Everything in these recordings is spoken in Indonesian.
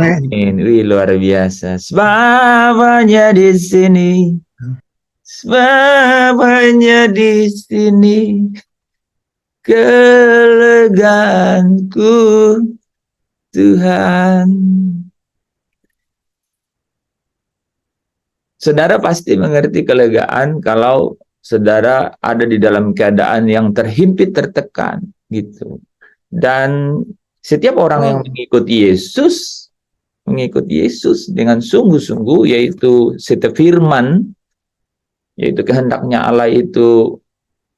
Amin. Wih, luar biasa. Sebab hanya di sini. Sebab hanya di sini kelegaanku, Tuhan. Saudara pasti mengerti kelegaan kalau saudara ada di dalam keadaan yang terhimpit, tertekan, gitu. Dan setiap orang yang mengikuti Yesus dengan sungguh-sungguh, yaitu setiap firman, yaitu kehendaknya Allah itu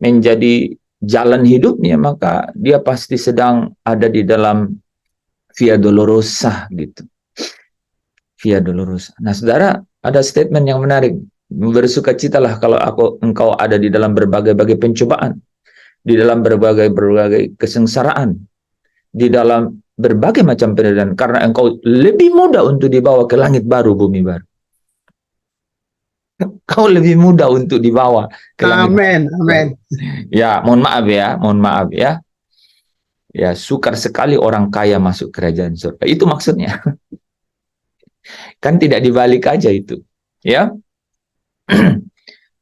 menjadi jalan hidupnya, maka dia pasti sedang ada di dalam Via Dolorosa, gitu. Via Dolorosa. Nah, saudara, ada statement yang menarik. Bersukacitalah kalau engkau ada di dalam berbagai-bagai pencobaan, di dalam berbagai kesengsaraan, di dalam berbagai macam penderitaan, karena engkau lebih mudah untuk dibawa ke langit baru, bumi baru. Kau lebih mudah untuk dibawa ke langit. Amin, amin. Ya, mohon maaf ya. Ya, sukar sekali orang kaya masuk kerajaan surga. Itu maksudnya. Kan tidak dibalik aja itu. Ya.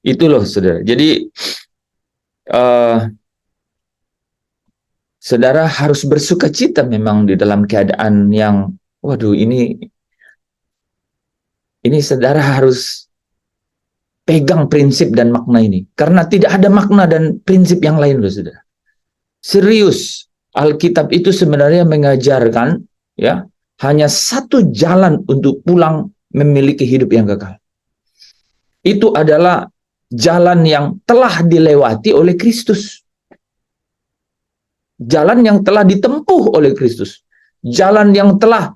Itu loh, saudara. Jadi saudara harus bersukacita memang di dalam keadaan yang, waduh, ini saudara harus pegang prinsip dan makna ini. Karena tidak ada makna dan prinsip yang lain loh, saudara. Serius, Alkitab itu sebenarnya mengajarkan, ya, hanya satu jalan untuk pulang memiliki hidup yang kekal. Itu adalah jalan yang telah dilewati oleh Kristus. Jalan yang telah ditempuh oleh Kristus. Jalan yang telah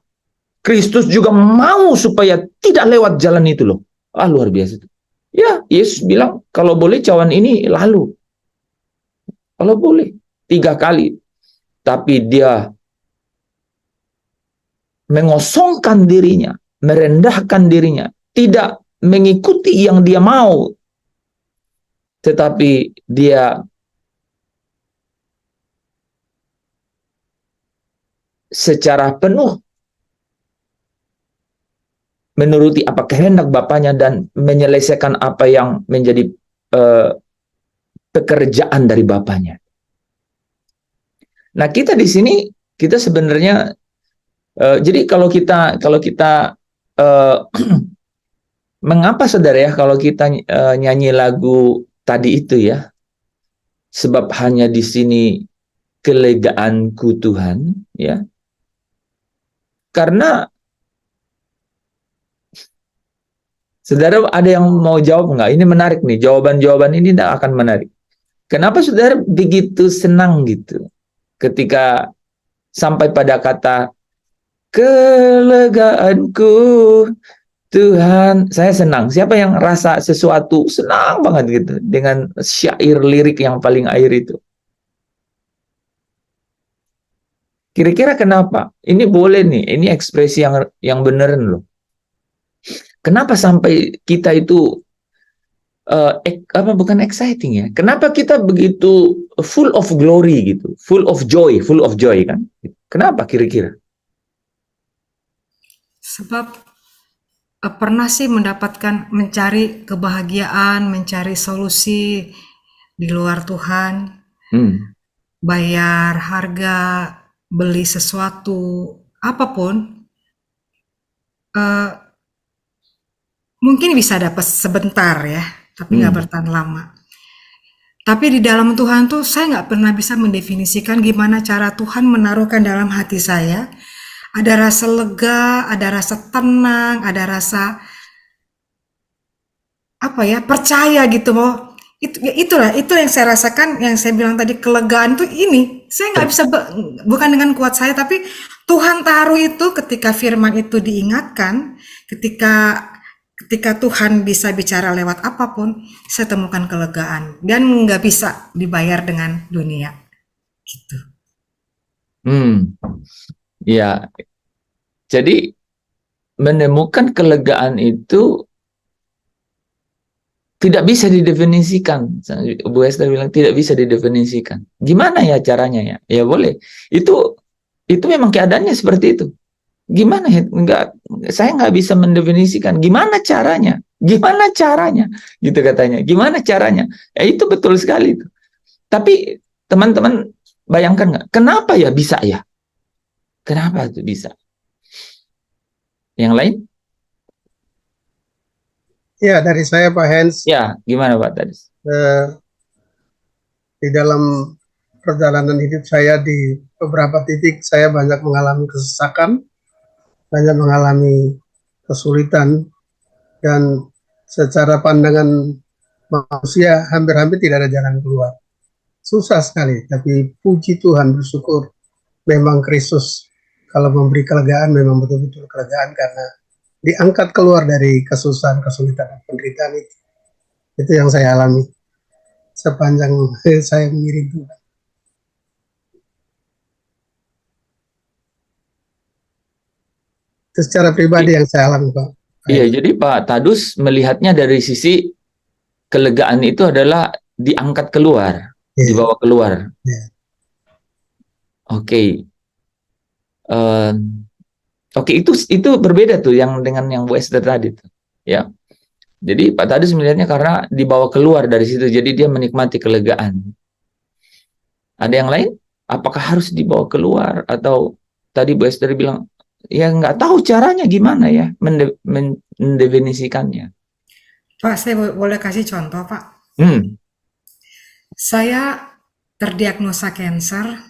Kristus juga mau supaya tidak lewat jalan itu loh. Ah, luar biasa itu. Ya, Yesus bilang, kalau boleh cawan ini lalu. Kalau boleh. 3 kali. Tapi dia mengosongkan dirinya, merendahkan dirinya, tidak mengikuti yang dia mau, tetapi dia secara penuh menuruti apa kehendak Bapaknya dan menyelesaikan apa yang menjadi pekerjaan dari Bapaknya. Nah, kita di sini, kita sebenarnya jadi kalau kita mengapa, saudara, ya, kalau kita nyanyi lagu tadi itu, ya, sebab hanya di sini kelegaanku, Tuhan, ya, karena saudara ada yang mau jawab nggak? Ini menarik nih, jawaban-jawaban ini tidak akan menarik. Kenapa saudara begitu senang gitu ketika sampai pada kata kelegaanku, Tuhan? Saya senang. Siapa yang rasa sesuatu senang banget gitu dengan syair lirik yang paling air itu? Kira-kira kenapa? Ini boleh nih, ini ekspresi yang beneran loh. Kenapa sampai kita itu bukan exciting, ya? Kenapa kita begitu full of glory gitu, full of joy kan? Kenapa kira-kira? Sebab pernah sih mencari kebahagiaan, mencari solusi di luar Tuhan, bayar harga, beli sesuatu, apapun, mungkin bisa dapat sebentar, ya, tapi nggak bertahan lama. Tapi di dalam Tuhan tuh saya nggak pernah bisa mendefinisikan gimana cara Tuhan menaruhkan dalam hati saya. Ada rasa lega, ada rasa tenang, ada rasa percaya gitu. Itulah itu yang saya rasakan, yang saya bilang tadi, kelegaan tuh ini. Saya nggak bisa, bukan dengan kuat saya, tapi Tuhan taruh itu ketika firman itu diingatkan, ketika Tuhan bisa bicara lewat apapun, saya temukan kelegaan dan nggak bisa dibayar dengan dunia, gitu. Ya, jadi menemukan kelegaan itu tidak bisa didefinisikan. Bu Esther bilang tidak bisa didefinisikan. Gimana ya caranya, ya? Ya boleh. Itu memang keadaannya seperti itu. Gimana ya? Saya nggak bisa mendefinisikan gimana caranya. Gimana caranya? Gitu katanya. Gimana caranya? Ya itu betul sekali. Tapi teman-teman bayangkan nggak? Kenapa ya bisa ya? Kenapa itu bisa? Yang lain? Ya, dari saya Pak Hens, Ya, gimana Pak tadi? di dalam perjalanan hidup saya di beberapa titik saya banyak mengalami kesesakan, banyak mengalami kesulitan, dan secara pandangan manusia hampir-hampir tidak ada jalan keluar. Susah sekali, tapi puji Tuhan, bersyukur memang Kristus kalau memberi kelegaan memang betul-betul kelegaan karena diangkat keluar dari kesusahan, kesulitan, dan penderitaan itu. Itu yang saya alami sepanjang saya mengiring Tuhan. Itu secara pribadi yang saya alami, Pak. Iya, jadi Pak Tadus melihatnya dari sisi kelegaan itu adalah diangkat keluar, dibawa keluar. Oke. Oke, itu berbeda tuh yang dengan yang Bu Esther tadi tuh. Ya. Jadi Pak Tadus melihatnya karena dibawa keluar dari situ, jadi dia menikmati kelegaan. Ada yang lain? Apakah harus dibawa keluar atau tadi Bu Esther bilang ya nggak tahu caranya gimana ya mendefinisikannya. Pak, saya boleh kasih contoh, Pak. Saya terdiagnosa cancer,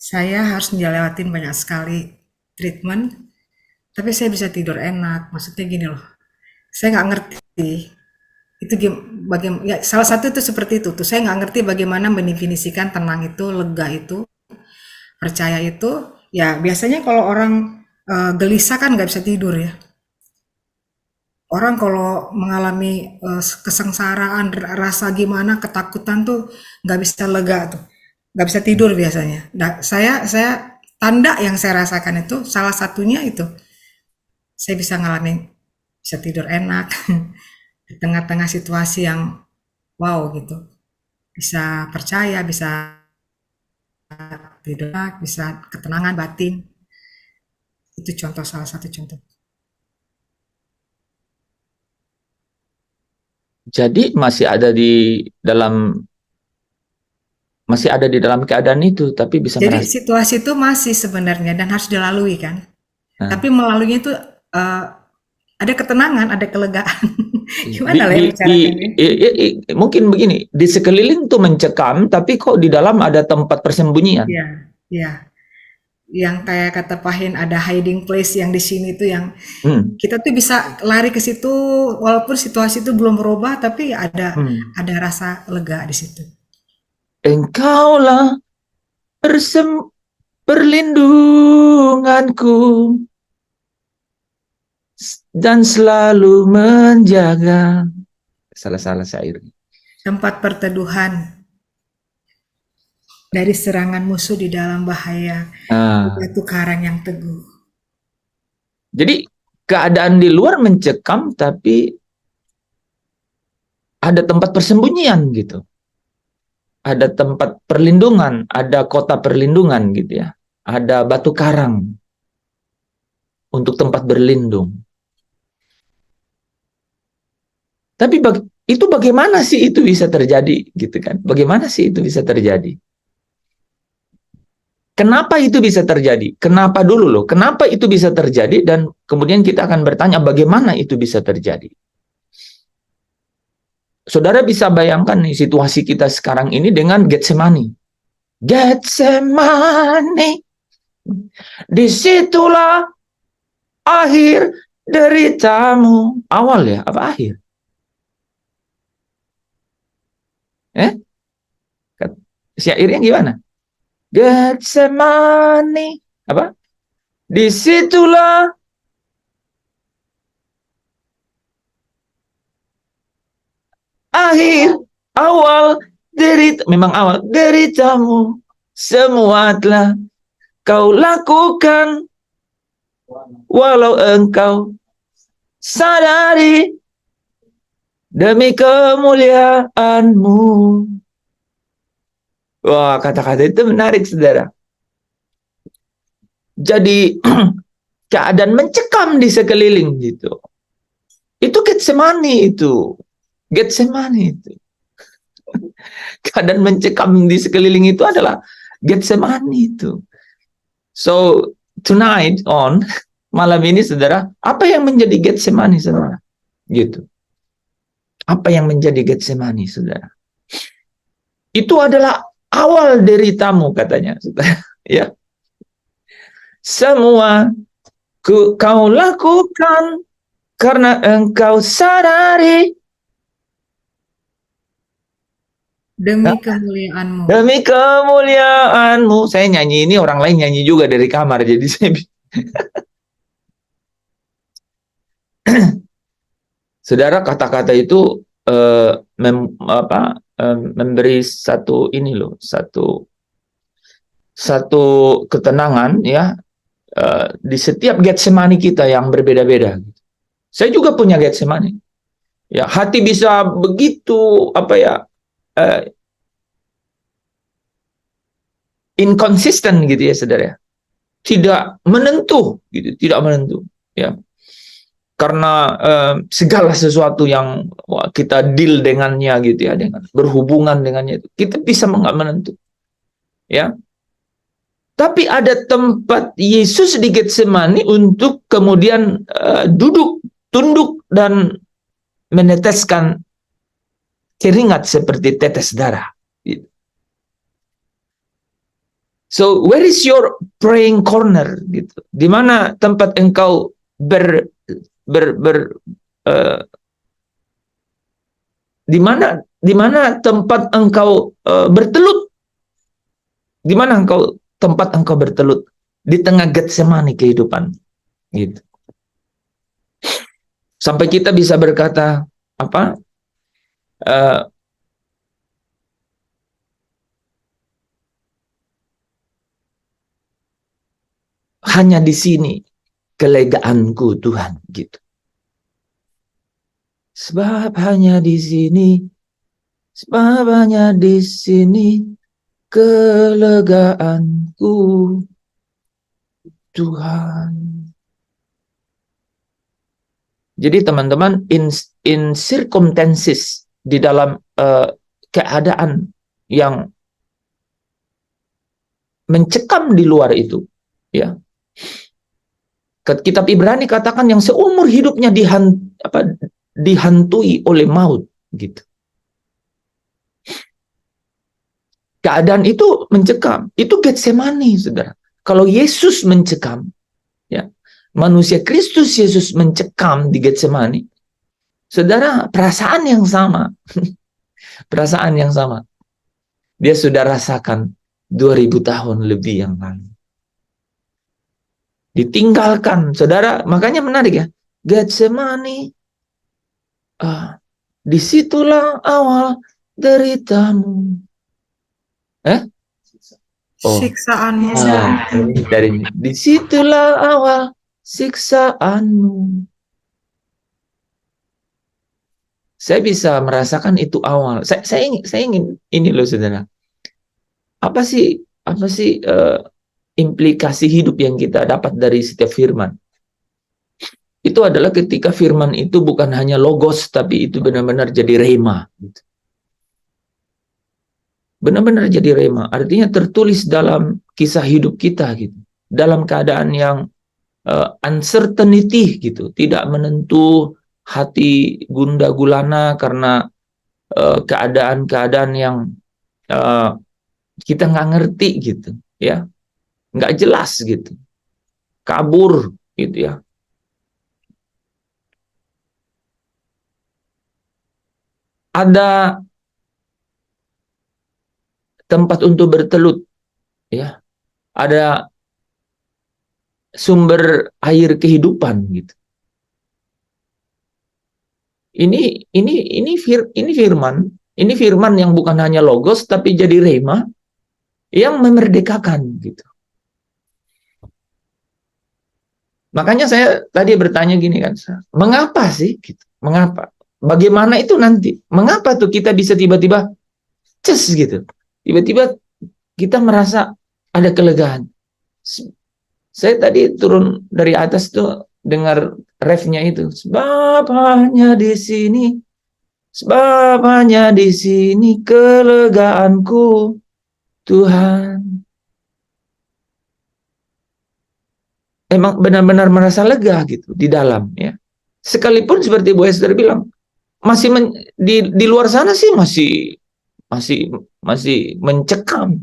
saya harus lewatin banyak sekali treatment, tapi saya bisa tidur enak. Maksudnya gini loh, saya nggak ngerti itu bagaimana. Ya, salah satu itu seperti itu tuh, saya nggak ngerti bagaimana mendefinisikan tenang itu, lega itu, percaya itu. Ya biasanya kalau orang gelisah kan nggak bisa tidur ya. Orang kalau mengalami kesengsaraan, rasa gimana, ketakutan tuh nggak bisa lega tuh, nggak bisa tidur biasanya. Nah, saya tanda yang saya rasakan itu salah satunya itu, saya bisa ngalamin, bisa tidur enak di tengah-tengah situasi yang wow gitu, bisa percaya, bisa tidur enak, bisa ketenangan batin. Itu contoh, salah satu contoh. Jadi masih ada di dalam keadaan itu, tapi bisa Jadi merasa. situasi itu masih sebenarnya dan harus dilalui kan. Tapi melaluinya itu ada ketenangan, ada kelegaan. Gimana lah ya bicarakannya? Mungkin begini, di sekeliling tuh mencekam, tapi kok di dalam ada tempat persembunyian. Iya, iya. Yang kayak kata Pak Hen, ada hiding place yang di sini tuh yang kita tuh bisa lari ke situ walaupun situasi itu belum berubah, tapi ada rasa lega di situ. Engkaulah perlindunganku dan selalu menjaga. Salah syair. Tempat perteduhan dari serangan musuh di dalam bahaya, batu karang yang teguh. Jadi keadaan di luar mencekam, tapi ada tempat persembunyian gitu. Ada tempat perlindungan, ada kota perlindungan gitu ya. Ada batu karang untuk tempat berlindung. Tapi itu bagaimana sih itu bisa terjadi gitu kan? Bagaimana sih itu bisa terjadi? Kenapa itu bisa terjadi? Kenapa dulu loh? Kenapa itu bisa terjadi? Dan kemudian kita akan bertanya bagaimana itu bisa terjadi. Saudara bisa bayangkan nih situasi kita sekarang ini dengan Getsemani. Getsemani, disitulah akhir deritamu. Awal ya, apa akhir? Syairnya gimana? Getsemani, apa? Disitulah akhir, awal memang awal deritamu, semua telah kau lakukan, walau engkau sadari demi kemuliaanmu. Wah, kata-kata itu menarik, saudara. Jadi keadaan mencekam di sekeliling gitu. Itu Getsemani itu. Getsemani itu. Keadaan mencekam di sekeliling itu adalah Getsemani itu. So, tonight on, malam ini saudara, apa yang menjadi Getsemani saudara? Gitu. Apa yang menjadi Getsemani saudara? Itu adalah awal deritamu katanya saudara. Ya. Semua kau lakukan karena engkau sadari Demi kemuliaan-Mu. demi kemuliaan-Mu. Saya nyanyi ini, orang lain nyanyi juga dari kamar, jadi saya saudara, kata-kata itu memberi satu ini loh, satu ketenangan ya, di setiap Getsemani kita yang berbeda-beda. Saya juga punya Getsemani. Ya, hati bisa begitu inconsistent gitu ya saudara. Tidak menentu gitu, tidak menentu ya. Karena segala sesuatu yang kita deal dengannya gitu ya, dengan berhubungan dengannya itu, kita bisa nggak menentu. Ya. Tapi ada tempat Yesus di Getsemani untuk kemudian duduk, tunduk dan meneteskan keringat seperti tetes darah. Gitu. So, where is your praying corner? Gitu. Di mana tempat engkau di mana tempat engkau bertelut? Di mana tempat engkau bertelut? Di tengah Getsemani kehidupan. Gitu. Sampai kita bisa berkata hanya di sini kelegaanku Tuhan, gitu. Sebab hanya di sini kelegaanku Tuhan. Jadi teman-teman, in circumstances, di dalam keadaan yang mencekam di luar itu, ya. Kitab Ibrani katakan yang seumur hidupnya dihantui oleh maut, gitu. Keadaan itu mencekam, itu Getsemani, saudara. Kalau Yesus mencekam, ya, manusia Kristus Yesus mencekam di Getsemani, saudara, perasaan yang sama, perasaan yang sama, dia sudah rasakan 2000 tahun lebih yang lalu. Ditinggalkan, saudara, makanya menarik ya, Getsemani, disitulah awal deritamu. Siksaanmu. Dari disitulah awal siksaanmu. Saya bisa merasakan itu awal. Saya ingin ini loh saudara. Apa sih implikasi hidup yang kita dapat dari setiap firman? Itu adalah ketika firman itu bukan hanya logos, tapi itu benar-benar jadi rema. Gitu. Benar-benar jadi rema. Artinya tertulis dalam kisah hidup kita, gitu. Dalam keadaan yang uncertainty, gitu. Tidak menentu, hati gundah gulana karena keadaan-keadaan yang kita nggak ngerti, gitu, ya, nggak jelas, gitu, kabur, gitu ya. Ada tempat untuk bertelut, ya, ada sumber air kehidupan, gitu. Ini firman yang bukan hanya logos tapi jadi rema yang memerdekakan, gitu. Makanya saya tadi bertanya gini kan, mengapa sih, gitu? Mengapa? Bagaimana itu nanti? Mengapa tuh kita bisa tiba-tiba gitu? Tiba-tiba kita merasa ada kelegaan. Saya tadi turun dari atas tuh dengar refnya itu. Sebab hanya di sini kelegaanku, Tuhan. Emang benar-benar merasa lega gitu di dalam ya. Sekalipun seperti Bu Esther bilang, masih di luar sana sih masih mencekam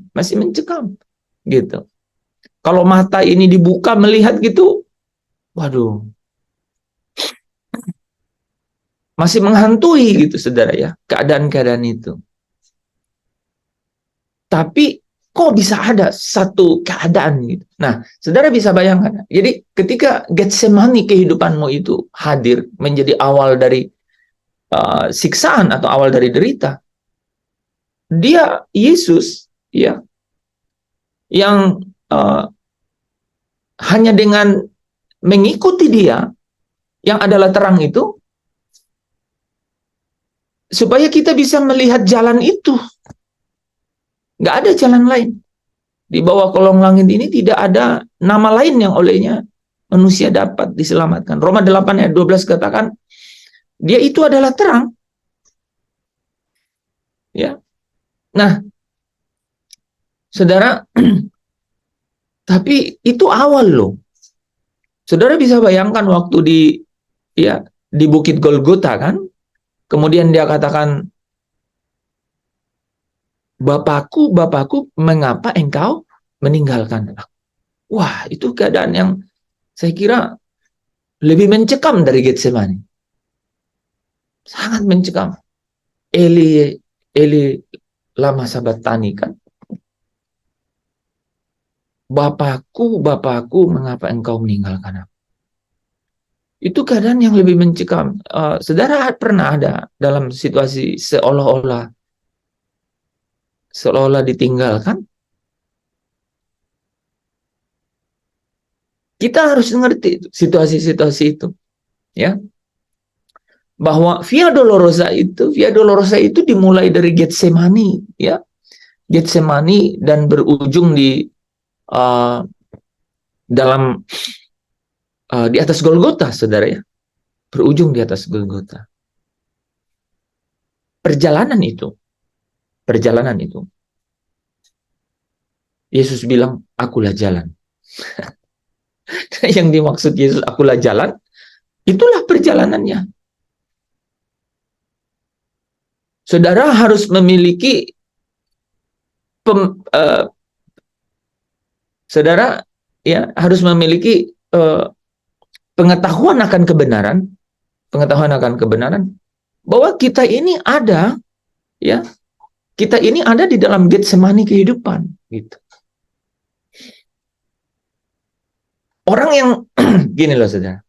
gitu. Kalau mata ini dibuka melihat gitu, waduh, masih menghantui gitu saudara ya, keadaan-keadaan itu. Tapi kok bisa ada satu keadaan gitu. Nah, saudara bisa bayangkan. Jadi ketika Getsemani kehidupanmu itu hadir menjadi awal dari siksaan atau awal dari derita, dia Yesus ya yang hanya dengan mengikuti dia yang adalah terang itu, supaya kita bisa melihat jalan itu. Nggak ada jalan lain. Di bawah kolong langit ini tidak ada nama lain yang olehnya manusia dapat diselamatkan. Roma 8 ayat 12 katakan, dia itu adalah terang. Ya. Nah, saudara, tapi itu awal loh. Saudara bisa bayangkan waktu di Bukit Golgota kan, kemudian dia katakan, Bapakku, Bapakku, mengapa engkau meninggalkan aku? Wah, itu keadaan yang saya kira lebih mencekam dari Getsemani. Sangat mencekam. Eli, Eli, lama sabatani kan. Bapakku, Bapakku, mengapa engkau meninggalkan aku? Itu keadaan yang lebih mencekam. Saudara pernah ada dalam situasi seolah-olah ditinggalkan? Kita harus mengerti situasi-situasi itu, ya. Bahwa Via Dolorosa itu dimulai dari Getsemani, ya. Getsemani dan berujung di di atas Golgota, saudara ya. Berujung di atas Golgota. Perjalanan itu, Yesus bilang, akulah jalan. Yang dimaksud Yesus, akulah jalan, itulah perjalanannya. Saudara harus memiliki pengetahuan akan kebenaran bahwa kita ini ada, ya, kita ini ada di dalam Getsemani kehidupan, gitu. Orang yang gini loh, saudara.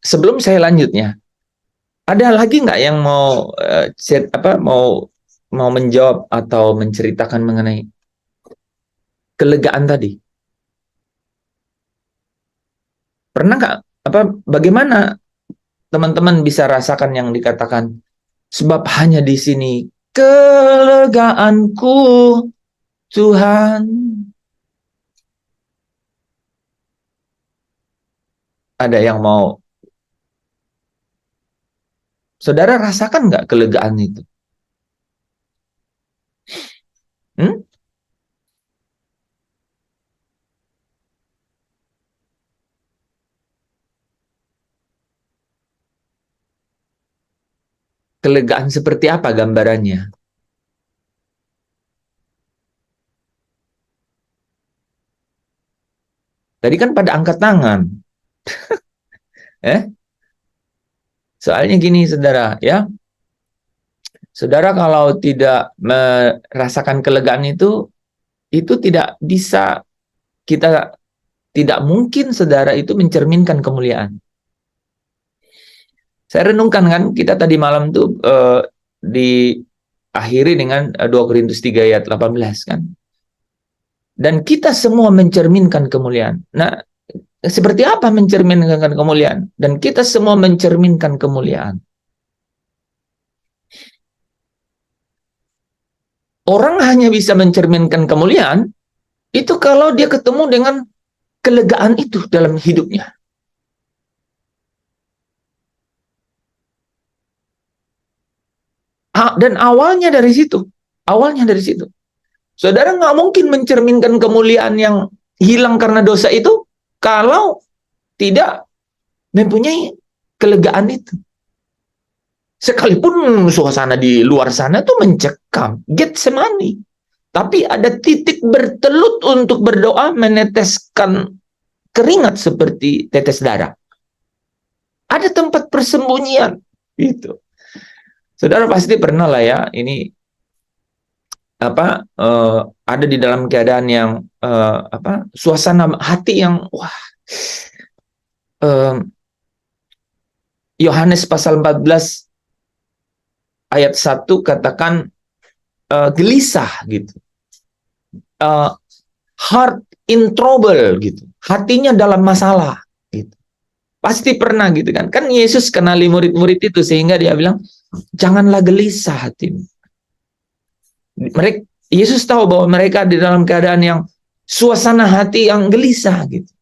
Sebelum saya lanjutnya, ada lagi nggak yang mau mau menjawab atau menceritakan mengenai kelegaan tadi? Pernah nggak? Bagaimana teman-teman bisa rasakan yang dikatakan, sebab hanya di sini kelegaanku, Tuhan. Ada yang mau? Saudara rasakan nggak kelegaan itu? Kelegaan seperti apa gambarannya? Tadi kan pada angkat tangan. Soalnya gini, saudara, ya. Saudara kalau tidak merasakan kelegaan itu tidak bisa, tidak mungkin saudara itu mencerminkan kemuliaan. Saya renungkan kan, kita tadi malam tuh diakhiri dengan 2 Korintus 3 ayat 18 kan. Dan kita semua mencerminkan kemuliaan. Nah, seperti apa mencerminkan kemuliaan? Dan kita semua mencerminkan kemuliaan. Orang hanya bisa mencerminkan kemuliaan Itu kalau dia ketemu dengan kelegaan itu dalam hidupnya. Dan awalnya dari situ. Awalnya dari situ. Saudara nggak mungkin mencerminkan kemuliaan yang hilang karena dosa itu kalau tidak mempunyai kelegaan itu. Sekalipun suasana di luar sana tuh mencekam, Getsemani. Tapi ada titik bertelut untuk berdoa meneteskan keringat seperti tetes darah. Ada tempat persembunyian. Itu. Saudara pasti pernah lah ya, ini ada di dalam keadaan yang suasana hati yang Yohanes pasal 14 ayat 1 katakan gelisah gitu. Heart in trouble gitu. Hatinya dalam masalah gitu. Pasti pernah gitu kan. Kan Yesus kenali murid-murid itu sehingga dia bilang, janganlah gelisah hatimu. Yesus tahu bahwa mereka di dalam keadaan yang suasana hati yang gelisah gitu.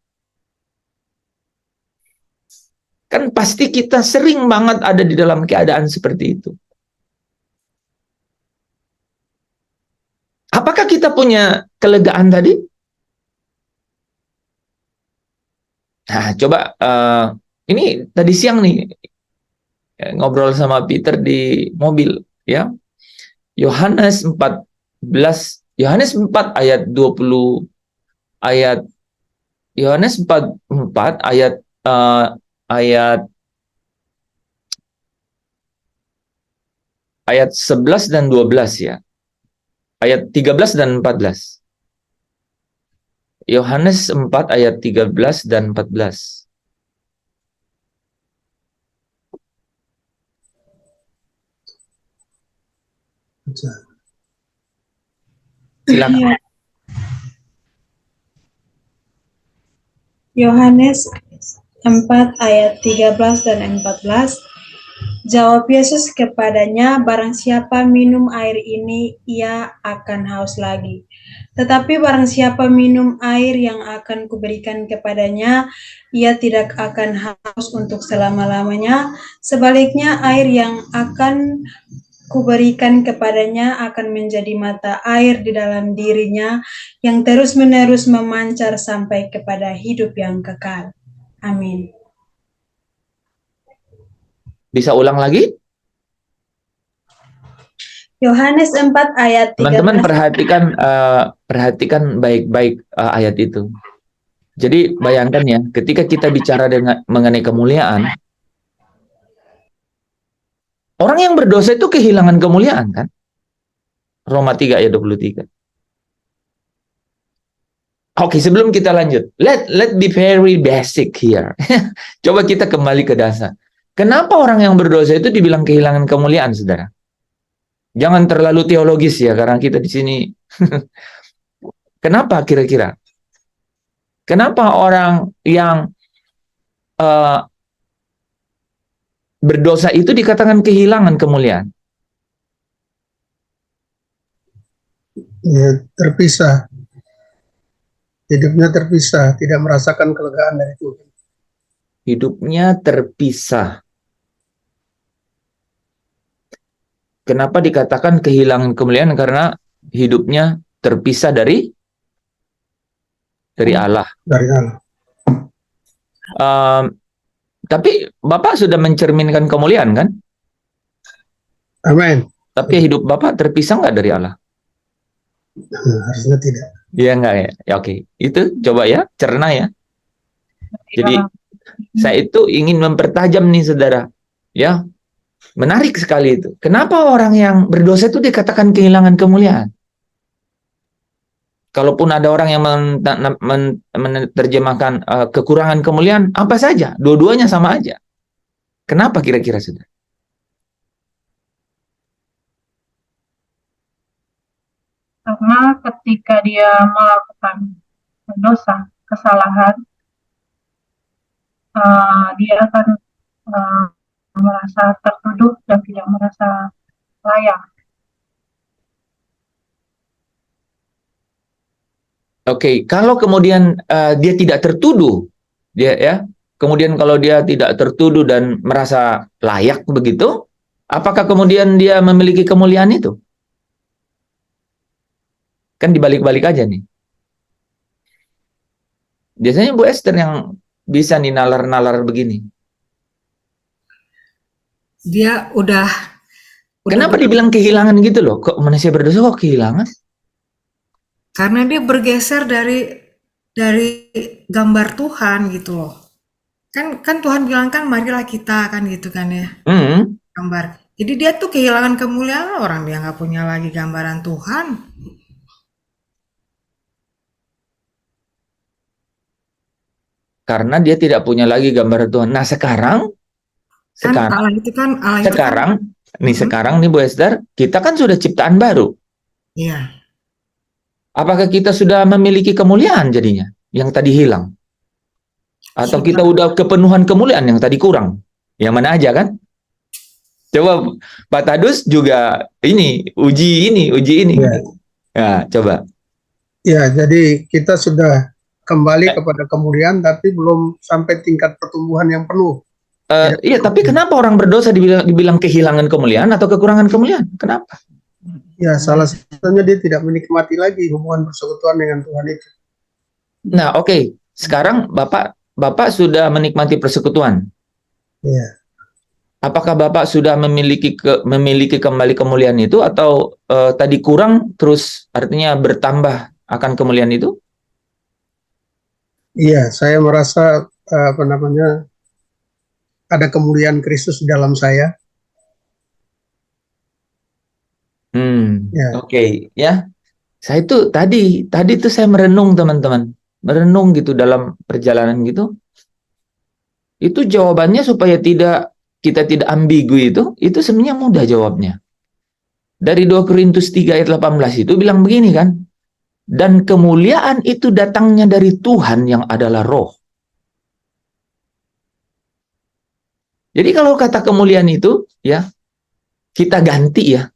Kan pasti kita sering banget ada di dalam keadaan seperti itu. Apakah kita punya kelegaan tadi? Nah, coba ini tadi siang nih ngobrol sama Peter di mobil ya. Yohanes 4 ayat 20 Yohanes 4 ayat 11 dan 12 ya. Ayat 13 dan 14. Yohanes 4 ayat 13 dan 14. Silakan. Yohanes 4 ayat 13 dan 14. Jawab Yesus kepadanya, barang siapa minum air ini, ia akan haus lagi. Tetapi barang siapa minum air yang akan kuberikan kepadanya, ia tidak akan haus untuk selama-lamanya. Sebaliknya, air yang akan kuberikan kepadanya akan menjadi mata air di dalam dirinya, yang terus-menerus memancar sampai kepada hidup yang kekal. Amin. Bisa ulang lagi? Yohanes 4 ayat 13. Teman-teman perhatikan baik-baik ayat itu. Jadi bayangkan ya, ketika kita bicara mengenai kemuliaan, orang yang berdosa itu kehilangan kemuliaan kan? Roma 3 ayat 23. Oke, sebelum kita lanjut, let be very basic here. Coba kita kembali ke dasar. Kenapa orang yang berdosa itu dibilang kehilangan kemuliaan, saudara? Jangan terlalu teologis ya, karena kita di sini. Kenapa kira-kira? Kenapa orang yang berdosa itu dikatakan kehilangan kemuliaan? Ya, terpisah. Hidupnya terpisah, tidak merasakan kelegaan dari Tuhan. Hidupnya terpisah. Kenapa dikatakan kehilangan kemuliaan? Karena hidupnya terpisah dari Allah. Dari Allah. Tapi Bapak sudah mencerminkan kemuliaan kan? Amin. Tapi hidup Bapak terpisah nggak dari Allah? Harusnya tidak. Iya nggak ya? Ya, oke. Itu coba ya, cerna ya. Jadi saya itu ingin mempertajam nih saudara. Ya, menarik sekali itu. Kenapa orang yang berdosa itu dikatakan kehilangan kemuliaan? Kalaupun ada orang yang menerjemahkan kekurangan kemuliaan, apa saja? Dua-duanya sama aja. Kenapa kira-kira saudara? Karena ketika dia melakukan dosa, kesalahan, dia akan merasa tertuduh dan tidak merasa layak. Oke, kalau kemudian dia tidak tertuduh, dia ya, kemudian kalau dia tidak tertuduh dan merasa layak begitu, apakah kemudian dia memiliki kemuliaan itu? Kan dibalik-balik aja nih. Biasanya Bu Esther yang bisa nih nalar-nalar begini. Dia udah Kenapa dibilang kehilangan gitu loh? Kok manusia berdosa kok kehilangan? karena dia bergeser dari gambar Tuhan gitu loh. Kan Tuhan bilang kan marilah kita kan gitu kan ya, Hmm. gambar. Jadi dia tuh kehilangan kemuliaan, orang dia nggak punya lagi gambaran Tuhan. Karena dia tidak punya lagi gambaran Tuhan. Nah, Kan Allah itu kan sekarang nih Bu Esther, kita kan sudah ciptaan baru. iya. Apakah kita sudah memiliki kemuliaan jadinya yang tadi hilang? Atau Sudah. kita udah kepenuhan kemuliaan yang tadi kurang? Yang mana aja kan? Coba Pak Tadus juga uji ini. Ya. Ya, coba. Ya, jadi kita sudah kembali kepada kemuliaan, tapi belum sampai tingkat pertumbuhan yang penuh. Iya, tapi kenapa orang berdosa dibilang kehilangan kemuliaan atau kekurangan kemuliaan? Kenapa? Ya, salah satunya dia tidak menikmati lagi hubungan persekutuan dengan Tuhan itu. Nah, oke. Sekarang Bapak sudah menikmati persekutuan. Ya. Apakah Bapak sudah memiliki kembali kemuliaan itu atau tadi kurang terus artinya bertambah akan kemuliaan itu? Iya, saya merasa ada kemuliaan Kristus di dalam saya. Ya. Oke, ya. Saya itu tadi tuh saya merenung teman-teman, merenung gitu dalam perjalanan gitu. Itu jawabannya supaya kita tidak ambigu itu sebenarnya mudah jawabnya. Dari 2 Korintus 3 ayat 18 itu bilang begini kan, dan kemuliaan itu datangnya dari Tuhan yang adalah roh. Jadi kalau kata kemuliaan itu ya kita ganti ya,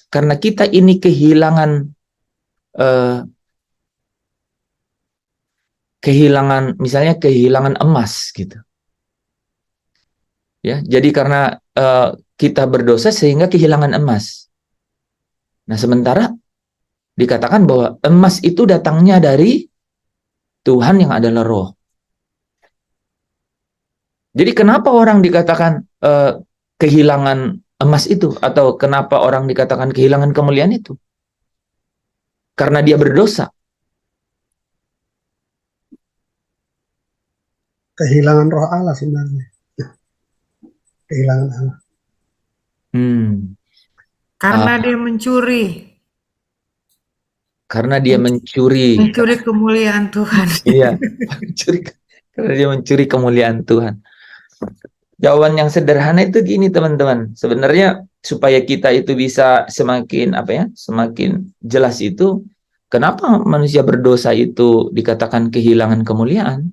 karena kita ini misalnya kehilangan emas gitu. Ya, jadi karena kita berdosa sehingga kehilangan emas. Nah, sementara dikatakan bahwa emas itu datangnya dari Tuhan yang adalah roh. Jadi kenapa orang dikatakan kehilangan emas itu? Atau kenapa orang dikatakan kehilangan kemuliaan itu? Karena dia berdosa. Kehilangan roh Allah sebenarnya. Kehilangan Allah. Karena dia mencuri. Karena dia mencuri Kemuliaan Tuhan. Iya, karena dia mencuri kemuliaan Tuhan. Jawaban yang sederhana itu gini teman-teman. Sebenarnya supaya kita itu bisa semakin jelas itu, kenapa manusia berdosa itu dikatakan kehilangan kemuliaan?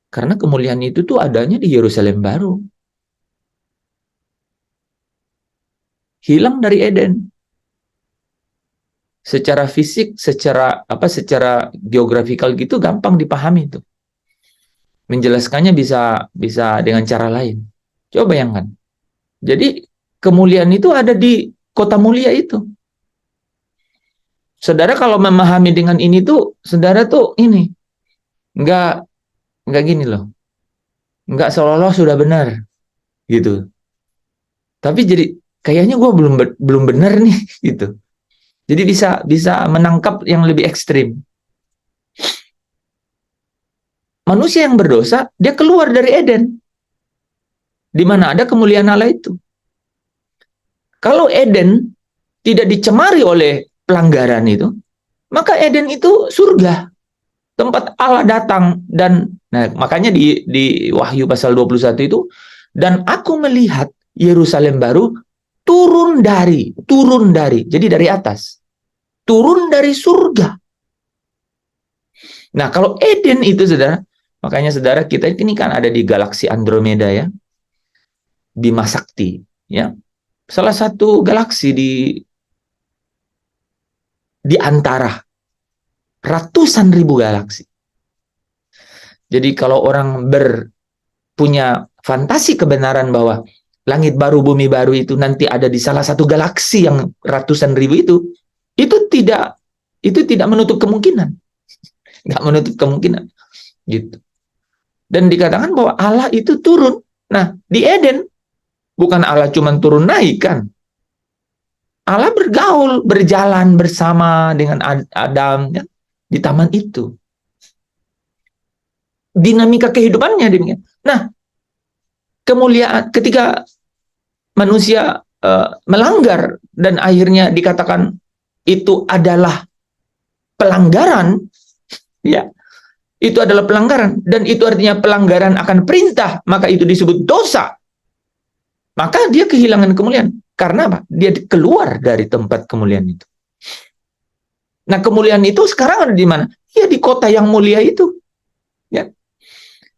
Karena kemuliaan itu tuh adanya di Yerusalem baru. Hilang dari Eden. Secara fisik, secara geografikal gitu gampang dipahami itu. Menjelaskannya bisa dengan cara lain. Coba bayangkan. Jadi kemuliaan itu ada di kota mulia itu. Saudara kalau memahami dengan ini tuh, saudara tuh enggak gini loh. Enggak seolah-olah sudah benar gitu. Tapi jadi kayaknya gue belum benar nih gitu. Jadi bisa menangkap yang lebih ekstrim. Manusia yang berdosa, dia keluar dari Eden. Di mana ada kemuliaan Allah itu. Kalau Eden tidak dicemari oleh pelanggaran itu, maka Eden itu surga. Tempat Allah datang makanya di Wahyu pasal 21 itu, dan aku melihat Yerusalem baru turun dari, jadi dari atas. Turun dari surga. Nah, kalau Eden itu saudara, makanya saudara kita ini kan ada di galaksi Andromeda ya. Bima Sakti ya. Salah satu galaksi di antara ratusan ribu galaksi. Jadi kalau orang punya fantasi kebenaran bahwa langit baru, bumi baru itu nanti ada di salah satu galaksi yang ratusan ribu itu tidak menutup kemungkinan. Nggak menutup kemungkinan. Gitu. Dan dikatakan bahwa Allah itu turun. Nah, di Eden, bukan Allah cuma turun naik kan. Allah bergaul, berjalan bersama dengan Adam ya, di taman itu. Dinamika kehidupannya demikian. Nah, kemuliaan ketika manusia melanggar dan akhirnya dikatakan itu adalah pelanggaran, ya, itu adalah pelanggaran dan itu artinya pelanggaran akan perintah, maka itu disebut dosa. Maka dia kehilangan kemuliaan. Karena apa? Dia keluar dari tempat kemuliaan itu. Nah, kemuliaan itu sekarang ada di mana? Ya di kota yang mulia itu. Ya.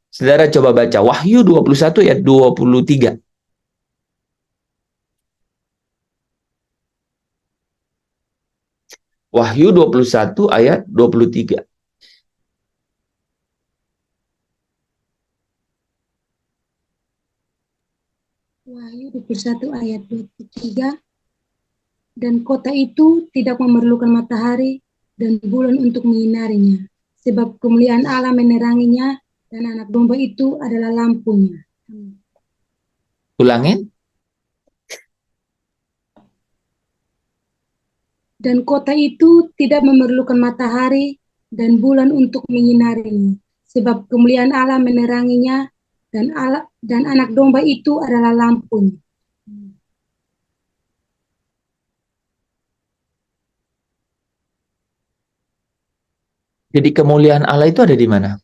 Saudara coba baca Wahyu 21 ayat 23. Wahyu 21 ayat 23. Wahyu 21 ayat 23. Dan kota itu tidak memerlukan matahari dan bulan untuk menyinarinya, sebab kemuliaan Allah meneranginya dan anak domba itu adalah lampunya. Ulangin. Dan kota itu tidak memerlukan matahari dan bulan untuk menyinarinya, sebab kemuliaan Allah meneranginya dan anak domba itu adalah lampunya. Jadi kemuliaan Allah itu ada di mana?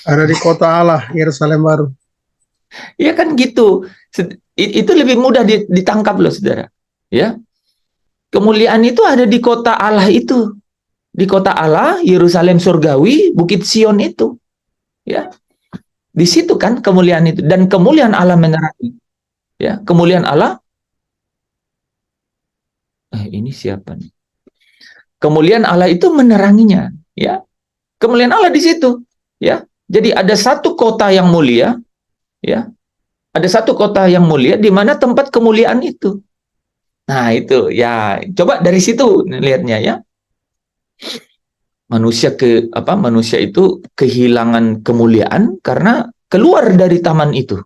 Ada di kota Allah, Yerusalem baru. Ya kan gitu. Itu lebih mudah ditangkap loh, saudara. Ya, kemuliaan itu ada di kota Allah itu, di kota Allah, Yerusalem surgawi, Bukit Sion itu. Ya, di situ kan kemuliaan itu dan kemuliaan Allah menerangi. Ya, kemuliaan Allah. Ini siapa nih? Kemuliaan Allah itu meneranginya. Ya, kemuliaan Allah di situ. Ya, jadi ada satu kota yang mulia. Ya, ada satu kota yang mulia di mana tempat kemuliaan itu. Nah, itu ya, coba dari situ lihatnya ya. Manusia itu kehilangan kemuliaan karena keluar dari taman itu.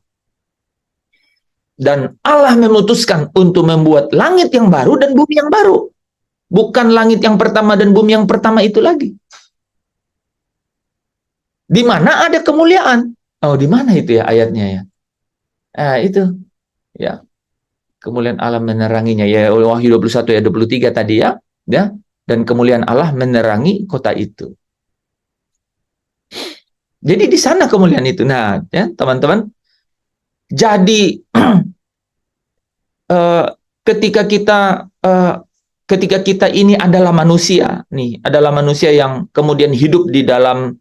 Dan Allah memutuskan untuk membuat langit yang baru dan bumi yang baru. Bukan langit yang pertama dan bumi yang pertama itu lagi. Di mana ada kemuliaan? Oh, di mana itu ya ayatnya ya? Itu ya. Kemuliaan Allah meneranginya ya, Wahyu 21 ayat 23 tadi ya. Ya. Dan kemuliaan Allah menerangi kota itu. Jadi di sana kemuliaan itu. Nah, ya, teman-teman. Jadi ketika kita ini adalah manusia, nih, adalah manusia yang kemudian hidup di dalam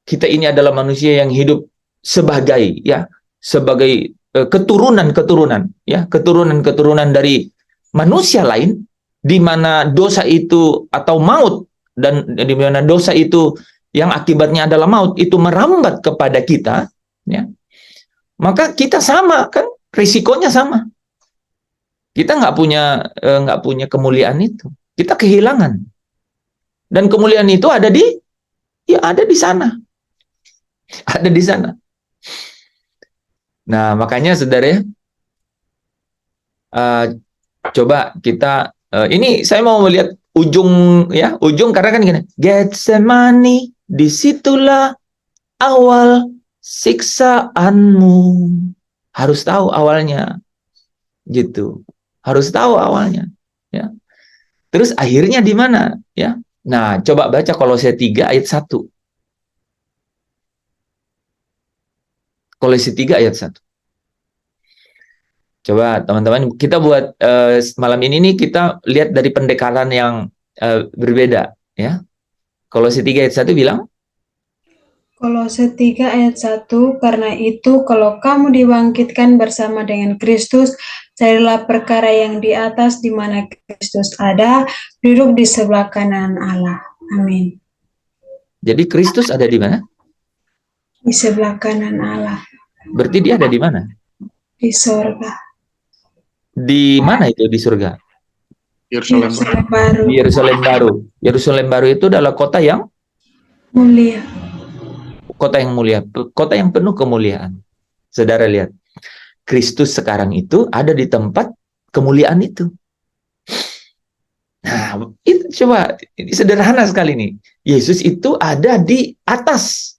kita ini adalah manusia yang hidup sebagai keturunan dari manusia lain, di mana dosa itu atau maut dan di mana dosa itu yang akibatnya adalah maut itu merambat kepada kita, ya, maka kita sama kan, risikonya sama. Kita nggak punya kemuliaan itu, kita kehilangan. Dan kemuliaan itu ada di sana. Ada di sana. Nah, makanya saudara coba kita ini saya mau melihat ujung karena kan gini, Getsemani, disitulah awal siksaanmu. Harus tahu awalnya. Gitu. Harus tahu awalnya, ya. Terus akhirnya di mana, ya? Nah, coba baca Kolose 3 ayat 1. Kolose 3 ayat 1. Coba teman-teman kita buat malam ini nih kita lihat dari pendekatan yang berbeda, ya. Kolose 3 ayat 1 bilang, Kolose 3 ayat 1, karena itu kalau kamu dibangkitkan bersama dengan Kristus, carilah perkara yang di atas di mana Kristus ada, duduk di sebelah kanan Allah. Amin. Jadi Kristus ada di mana? Di sebelah kanan Allah, Berarti dia ada di mana? di sorga. Di mana itu di surga? Yerusalem Yerusalem baru, Di Yerusalem baru. Yerusalem baru itu adalah kota yang mulia. mulia, kota yang penuh kemuliaan. Saudara lihat, Kristus sekarang itu ada di tempat kemuliaan itu. Nah, itu coba, ini sederhana sekali nih. Yesus itu ada di atas,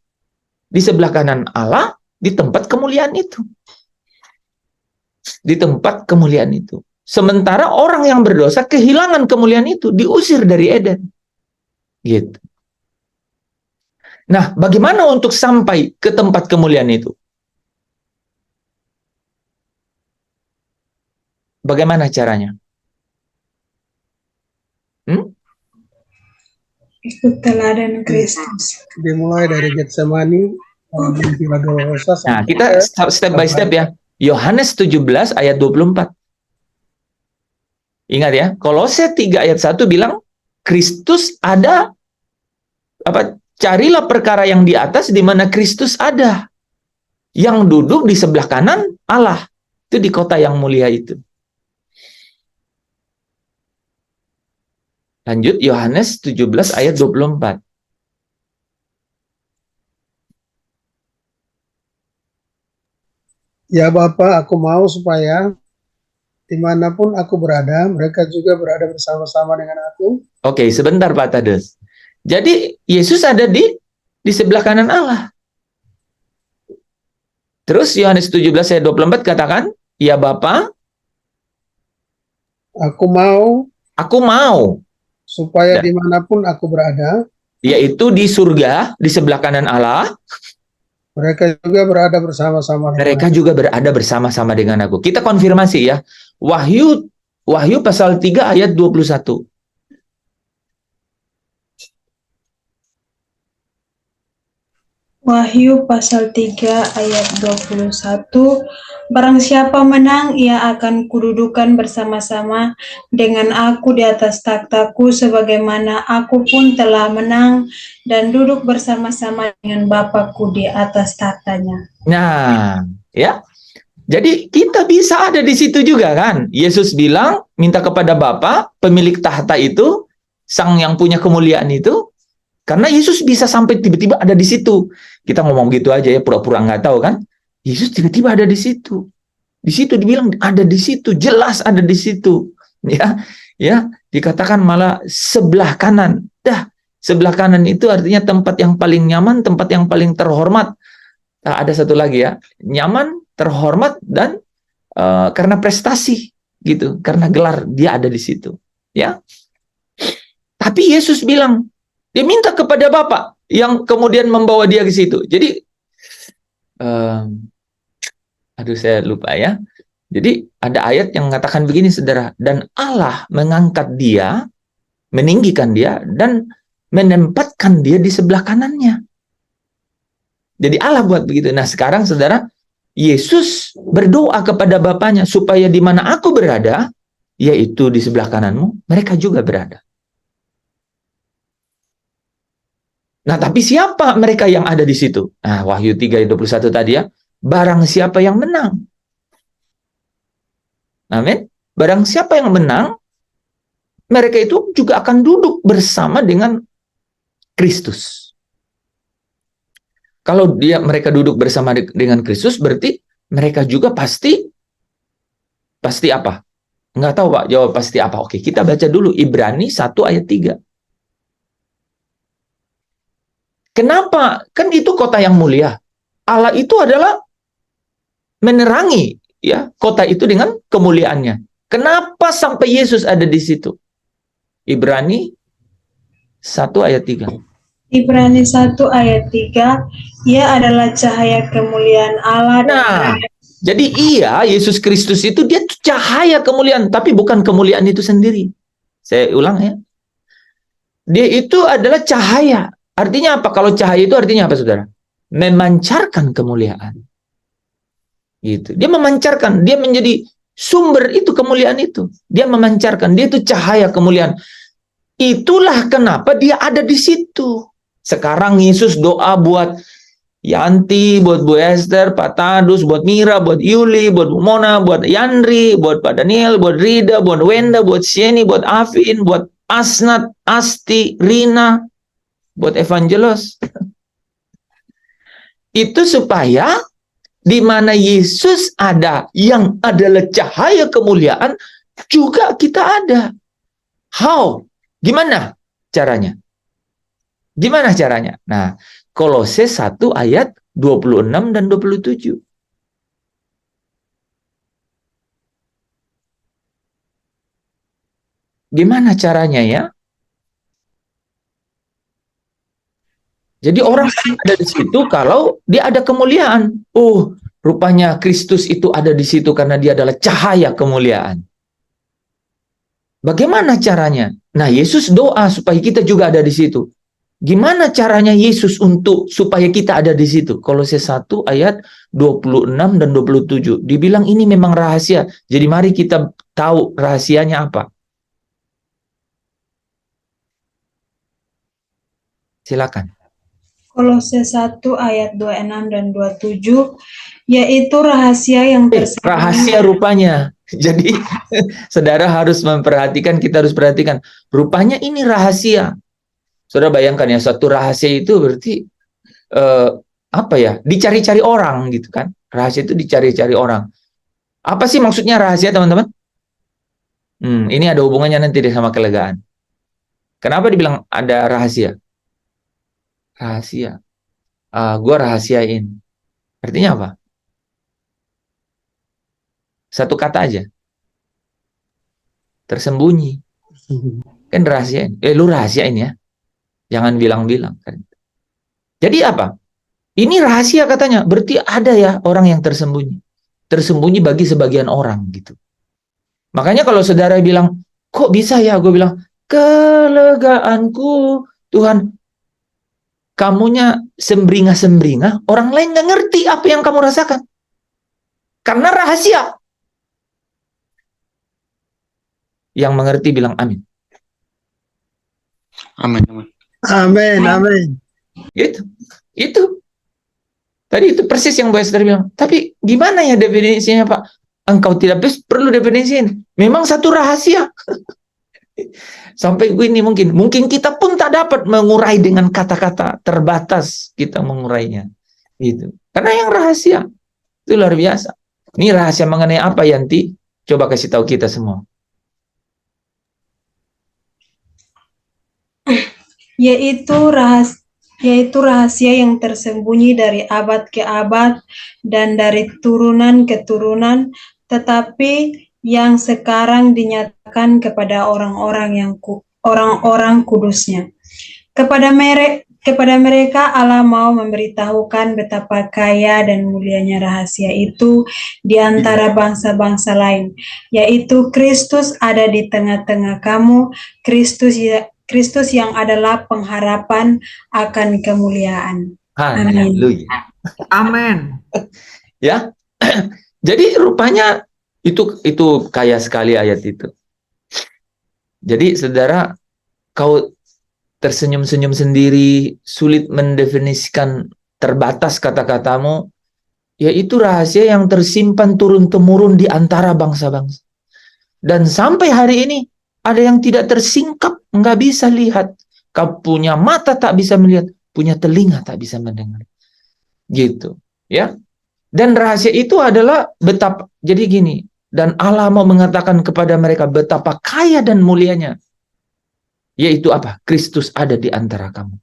di sebelah kanan Allah, di tempat kemuliaan itu. Di tempat kemuliaan itu. Sementara orang yang berdosa kehilangan kemuliaan itu, diusir dari Eden. Gitu. Nah, bagaimana untuk sampai ke tempat kemuliaan itu? Bagaimana caranya? Ikut teladan Kristus. Dimulai dari Getsemani, Villa Dolorosa. Nah, kita step by step ya. Yohanes 17 ayat 24. Ingat ya, Kolose 3 ayat 1 bilang, Kristus ada, carilah perkara yang di atas di mana Kristus ada. Yang duduk di sebelah kanan Allah. Itu di kota yang mulia itu. Lanjut, Yohanes 17 ayat 24. Ya Bapa, aku mau supaya dimanapun aku berada, mereka juga berada bersama-sama dengan aku. Oke, sebentar Pak Tades. Jadi Yesus ada di sebelah kanan Allah. Terus Yohanes 17 ayat 24 katakan, ya Bapa, aku mau supaya Ya. dimanapun aku berada, yaitu di surga, di sebelah kanan Allah, mereka juga berada bersama-sama dengan mereka juga berada bersama-sama dengan aku. Kita konfirmasi ya. Wahyu pasal 3 ayat 21. Wahyu pasal 3 ayat 21, barang siapa menang, ia akan kududukan bersama-sama dengan aku di atas takhtaku, sebagaimana aku pun telah menang dan duduk bersama-sama dengan Bapakku di atas tahtanya. Nah, ya. Jadi kita bisa ada di situ juga kan. Yesus bilang, minta kepada Bapa, pemilik tahta itu, sang yang punya kemuliaan itu, karena Yesus bisa sampai tiba-tiba ada di situ. Kita ngomong gitu aja ya, pura-pura nggak tahu kan. Yesus tiba-tiba ada di situ. Di situ dibilang ada di situ, jelas ada di situ. Ya, dikatakan malah sebelah kanan. Sebelah kanan itu artinya tempat yang paling nyaman, tempat yang paling terhormat. Nah, ada satu lagi ya, nyaman, terhormat, dan karena prestasi gitu, karena gelar dia ada di situ. Ya. Tapi Yesus bilang, dia minta kepada Bapa yang kemudian membawa dia ke situ. Jadi, saya lupa ya. Jadi ada ayat yang mengatakan begini, saudara. Dan Allah mengangkat dia, meninggikan dia, dan menempatkan dia di sebelah kanannya. Jadi Allah buat begitu. Nah sekarang saudara, Yesus berdoa kepada Bapanya supaya di mana aku berada, yaitu di sebelah kananmu, mereka juga berada. Nah, tapi siapa mereka yang ada di situ? Nah, Wahyu 3:21 tadi ya, barang siapa yang menang. Amin. Barang siapa yang menang, mereka itu juga akan duduk bersama dengan Kristus. Kalau mereka duduk bersama dengan Kristus, berarti mereka juga pasti apa? Nggak tahu Pak, jawab pasti apa. Oke, kita baca dulu Ibrani 1 ayat 3. Kenapa? Kan itu kota yang mulia. Allah itu adalah menerangi ya kota itu dengan kemuliaannya. Kenapa sampai Yesus ada di situ? Ibrani 1 ayat 3. Ibrani 1 ayat 3, ia adalah cahaya kemuliaan Allah. Nah, jadi Yesus Kristus itu dia cahaya kemuliaan, tapi bukan kemuliaan itu sendiri. Saya ulang ya. Dia itu adalah cahaya. Artinya apa? Kalau cahaya itu artinya apa, saudara? memancarkan kemuliaan. Gitu. Dia memancarkan, dia menjadi sumber itu kemuliaan itu. Dia memancarkan, dia itu cahaya kemuliaan. Itulah kenapa dia ada di situ. Sekarang Yesus doa buat Yanti, buat Bu Esther, Pak Tadus, buat Mira, buat Yuli, buat Bu Mona, buat Yandri, buat Pak Daniel, buat Rida, buat Wenda, buat Sieni, buat Afin, buat Asnat, Asti, Rina, buat Evangelos. Itu supaya di mana Yesus ada, yang adalah cahaya kemuliaan, juga kita ada. How? Gimana caranya? Gimana caranya? Nah, Kolose 1 ayat 26 dan 27. Gimana caranya ya? Jadi orang ada di situ kalau dia ada kemuliaan. Oh, rupanya Kristus itu ada di situ karena dia adalah cahaya kemuliaan. Bagaimana caranya? Nah, Yesus doa supaya kita juga ada di situ. Gimana caranya Yesus untuk supaya kita ada di situ? Kolose 1 ayat 26 dan 27. Dibilang ini memang rahasia. Jadi mari kita tahu rahasianya apa. Silakan. Kolose 1 ayat 26 dan 27, yaitu rahasia yang tersembunyi. Rahasia rupanya. Jadi saudara harus memperhatikan, kita harus perhatikan. Rupanya ini rahasia. Saudara bayangkan ya, satu rahasia itu berarti apa ya? Dicari-cari orang gitu kan? Rahasia itu dicari-cari orang. Apa sih maksudnya rahasia, teman-teman? Ini ada hubungannya nanti deh sama kelegaan. Kenapa dibilang ada rahasia? Rahasia. Gua rahasiain. Artinya apa? Satu kata aja. Tersembunyi. Kan rahasiain. Lu rahasiain ya. Jangan bilang-bilang. Jadi apa? Ini rahasia katanya. Berarti ada ya orang yang tersembunyi. Tersembunyi bagi sebagian orang gitu. Makanya kalau saudara bilang, kok bisa ya? Gue bilang, kelegaanku Tuhan. Kamunya sembringah-sembringah. Orang lain nggak ngerti apa yang kamu rasakan. Karena rahasia. Yang mengerti bilang amin. Amin. Amin. Amin, amin. Gitu. Itu. Tadi itu persis yang Bu Esther bilang. Tapi gimana ya definisinya Pak? Engkau tidak perlu definisiin. Memang satu rahasia. Sampai ini mungkin kita pun tak dapat mengurai dengan kata-kata, terbatas kita mengurainya. Gitu. Karena yang rahasia. Itu luar biasa. Ini rahasia mengenai apa, Yanti? Coba kasih tahu kita semua. Yaitu rahasia yang tersembunyi dari abad ke abad dan dari turunan ke turunan, tetapi yang sekarang dinyatakan kepada orang-orang kudusnya. Kepada mereka Allah mau memberitahukan betapa kaya dan mulianya rahasia itu di antara bangsa-bangsa lain, yaitu Kristus ada di tengah-tengah kamu, Kristus yang adalah pengharapan akan kemuliaan. Haleluya. Amin. Ya. Jadi rupanya itu kaya sekali ayat itu. Jadi saudara, kau tersenyum-senyum sendiri, sulit mendefinisikan, terbatas kata-katamu, yaitu rahasia yang tersimpan turun-temurun di antara bangsa-bangsa. Dan sampai hari ini ada yang tidak tersingkap, nggak bisa lihat. Kau punya mata tak bisa melihat, punya telinga tak bisa mendengar. Gitu, ya. Dan rahasia itu adalah betapa, jadi gini, dan Allah mau mengatakan kepada mereka betapa kaya dan mulianya. Yaitu apa? Kristus ada di antara kamu.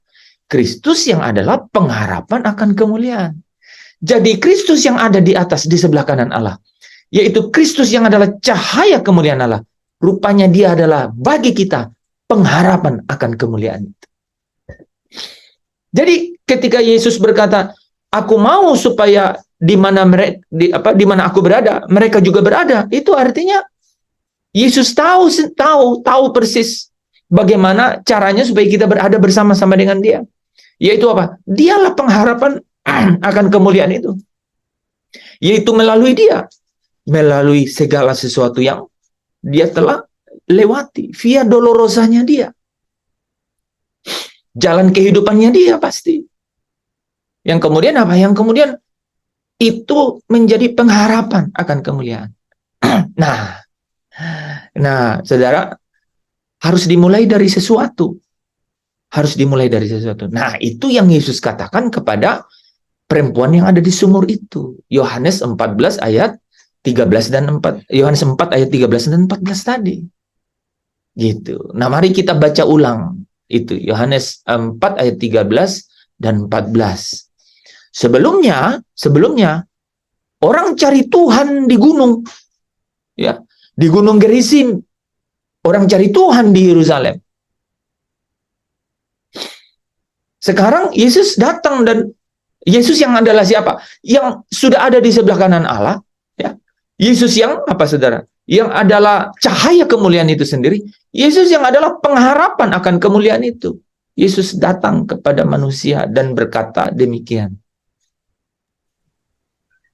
Kristus yang adalah pengharapan akan kemuliaan. Jadi Kristus yang ada di atas, di sebelah kanan Allah. Yaitu Kristus yang adalah cahaya kemuliaan Allah. Rupanya dia adalah bagi kita pengharapan akan kemuliaan itu. Jadi ketika Yesus berkata, aku mau supaya di mana aku berada, mereka juga berada. Itu artinya Yesus tahu persis bagaimana caranya supaya kita berada bersama-sama dengan Dia. Yaitu apa? Dialah pengharapan akan kemuliaan itu. Yaitu melalui dia. Melalui segala sesuatu yang dia telah lewati. Via dolorosanya dia. Jalan kehidupannya dia pasti. Yang kemudian apa? Yang kemudian itu menjadi pengharapan akan kemuliaan. Nah, saudara, harus dimulai dari sesuatu. Harus dimulai dari sesuatu. Nah, itu yang Yesus katakan kepada perempuan yang ada di sumur itu. Yohanes 14 ayat 13 dan 4. Yohanes 4 ayat 13 dan 14 tadi. Gitu. Nah, mari kita baca ulang itu. Yohanes 4 ayat 13 dan 14. Sebelumnya orang cari Tuhan di gunung. Ya, di Gunung Gerizim. Orang cari Tuhan di Yerusalem. Sekarang Yesus datang, dan Yesus yang adalah siapa? Yang sudah ada di sebelah kanan Allah, ya. Yesus yang apa, saudara? Yang adalah cahaya kemuliaan itu sendiri. Yesus yang adalah pengharapan akan kemuliaan itu. Yesus datang kepada manusia dan berkata demikian.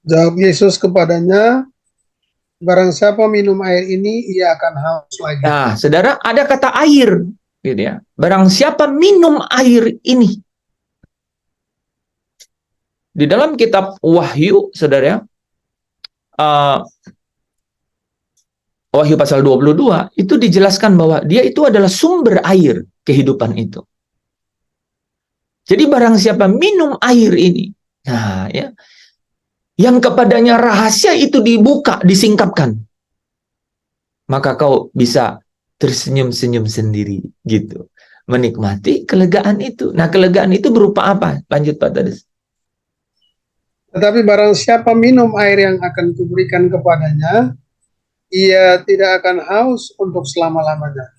Jawab Yesus kepadanya, barang siapa minum air ini, ia akan haus lagi. Nah, saudara, ada kata air, gitu ya. Barang siapa minum air ini. Di dalam kitab Wahyu, saudara, Wahyu pasal 22, itu dijelaskan bahwa dia itu adalah sumber air kehidupan itu. Jadi barang siapa minum air ini, nah ya, yang kepadanya rahasia itu dibuka, disingkapkan, maka kau bisa tersenyum-senyum sendiri, gitu. Menikmati kelegaan itu. Nah, kelegaan itu berupa apa? Lanjut, Pak Tades. Tetapi barang siapa minum air yang akan kuberikan kepadanya, ia tidak akan haus untuk selama-lamanya.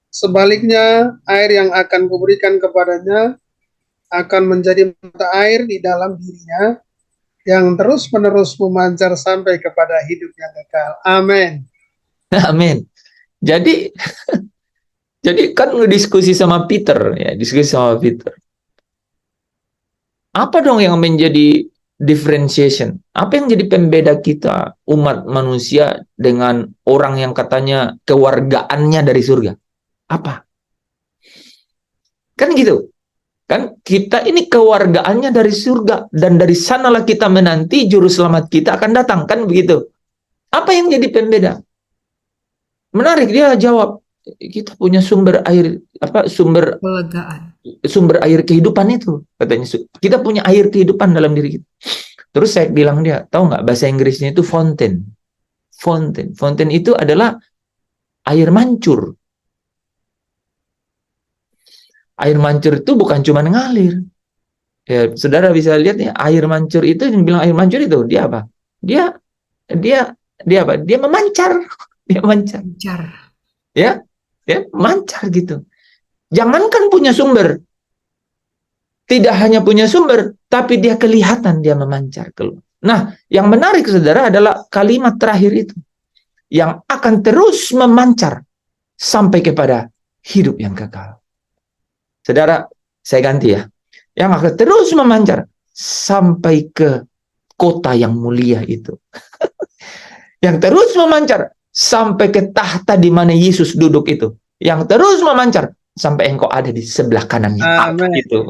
Sebaliknya, air yang akan kuberikan kepadanya akan menjadi mata air di dalam dirinya, yang terus-menerus memancar sampai kepada hidup yang kekal. Amin. Amin. Jadi kan diskusi sama Peter, ya, diskusi sama Peter. Apa dong yang menjadi differentiation? Apa yang jadi pembeda kita umat manusia dengan orang yang katanya kewargaannya dari surga? Apa? Kan gitu. Kan kita ini kewargaannya dari surga, dan dari sanalah kita menanti juru selamat kita akan datang, kan begitu. Apa yang jadi pembeda? Menarik, dia jawab, kita punya sumber air, sumber air kehidupan itu, katanya. Kita punya air kehidupan dalam diri kita. Terus saya bilang dia, tahu nggak bahasa Inggrisnya itu fountain. Fountain itu adalah air mancur. Air mancur itu bukan cuma ngalir. Ya, saudara bisa lihat ya, air mancur itu, yang bilang air mancur itu, dia apa? Dia apa? Dia memancar. Dia mancar. Ya, mancar gitu. Jangankan punya sumber. Tidak hanya punya sumber, tapi dia kelihatan dia memancar keluar. Nah, yang menarik, saudara, adalah kalimat terakhir itu. Yang akan terus memancar sampai kepada hidup yang kekal. Saudara, saya ganti ya. Yang akan terus memancar sampai ke kota yang mulia itu. Yang terus memancar sampai ke tahta di mana Yesus duduk itu. Yang terus memancar sampai engkau ada di sebelah kanannya. Amin. Gitu.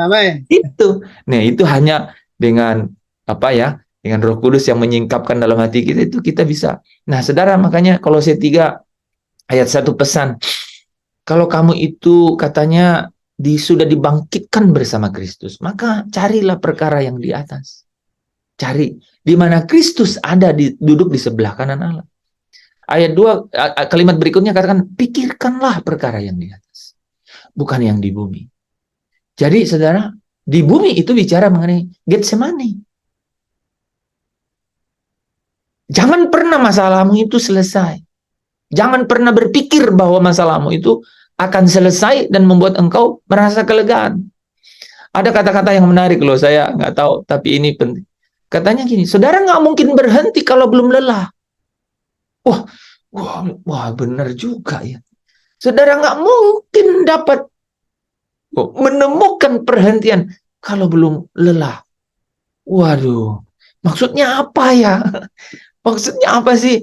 Amin. Itu. Nah, itu hanya dengan apa ya? Dengan Roh Kudus yang menyingkapkan dalam hati kita, itu kita bisa. Nah, saudara, makanya Kolose 3 ayat 1 pesan. Kalau kamu itu katanya sudah dibangkitkan bersama Kristus, maka carilah perkara yang di atas. Cari di mana Kristus ada, duduk di sebelah kanan Allah. Ayat 2, kalimat berikutnya katakan, pikirkanlah perkara yang di atas, bukan yang di bumi. Jadi, saudara, di bumi itu bicara mengenai Getsemani. Jangan pernah masalahmu itu selesai. Jangan pernah berpikir bahwa masalahmu itu akan selesai dan membuat engkau merasa kelegaan. Ada kata-kata yang menarik loh, saya nggak tahu, tapi ini penting. Katanya gini, saudara nggak mungkin berhenti kalau belum lelah. Wah, benar juga ya. Saudara nggak mungkin dapat menemukan perhentian kalau belum lelah. Waduh, maksudnya apa ya? Maksudnya apa sih?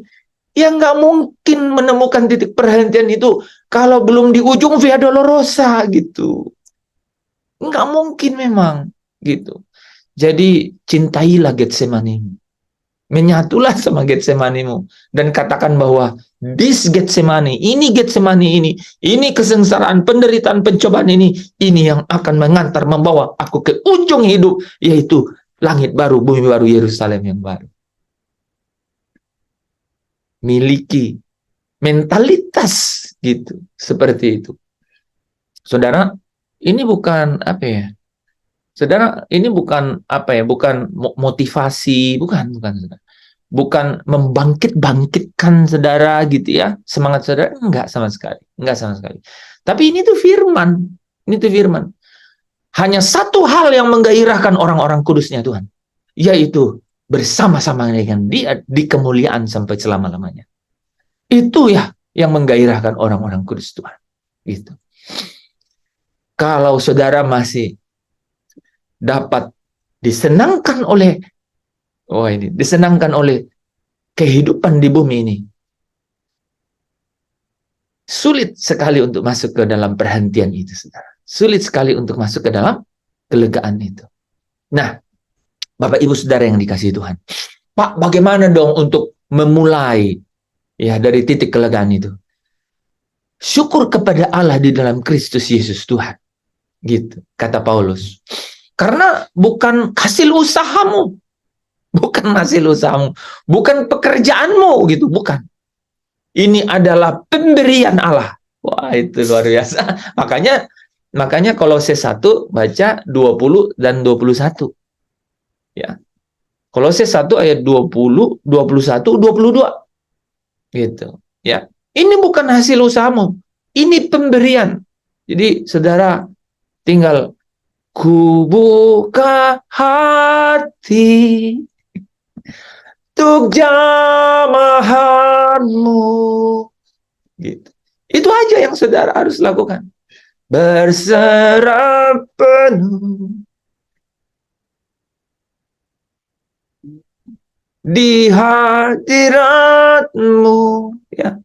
Ya nggak mungkin menemukan titik perhentian itu kalau belum di ujung Via Dolorosa gitu. Nggak mungkin memang gitu. Jadi cintailah Getsemanimu. Menyatulah sama Getsemanimu. Dan katakan bahwa this Getsemani, ini Getsemani ini kesengsaraan, penderitaan, pencobaan ini yang akan mengantar, membawa aku ke ujung hidup, yaitu langit baru, bumi baru, Yerusalem yang baru. Miliki mentalitas gitu, seperti itu. Saudara, ini bukan apa ya? Saudara, ini bukan apa ya? Bukan motivasi, bukan saudara. Bukan membangkit-bangkitkan saudara gitu ya. Semangat saudara, enggak sama sekali. Enggak sama sekali. Tapi ini tuh firman. Ini tuh firman. Hanya satu hal yang menggairahkan orang-orang kudusnya Tuhan, yaitu bersama-sama dengan Dia di kemuliaan sampai selama-lamanya. Itu ya yang menggairahkan orang-orang kudus Tuhan. Gitu. Kalau saudara masih dapat disenangkan oleh disenangkan oleh kehidupan di bumi ini, sulit sekali untuk masuk ke dalam perhentian itu, saudara. Sulit sekali untuk masuk ke dalam kelegaan itu. Nah, Bapak Ibu Saudara yang dikasihi Tuhan, Pak, bagaimana dong untuk memulai ya dari titik kelegaan itu? Syukur kepada Allah di dalam Kristus Yesus Tuhan. Gitu, kata Paulus. Karena bukan hasil usahamu. Bukan hasil usahamu. Bukan pekerjaanmu gitu, bukan. Ini adalah pemberian Allah. Wah, itu luar biasa. Makanya Kolose 1 baca 20 dan 21. Ya. Kolose 1 ayat 20, 21, 22. Gitu, ya. Ini bukan hasil usahamu. Ini pemberian. Jadi, saudara tinggal ku buka hati untuk jamahanmu. Gitu. Itu aja yang saudara harus lakukan. Berserah penuh di hadiratmu, ya.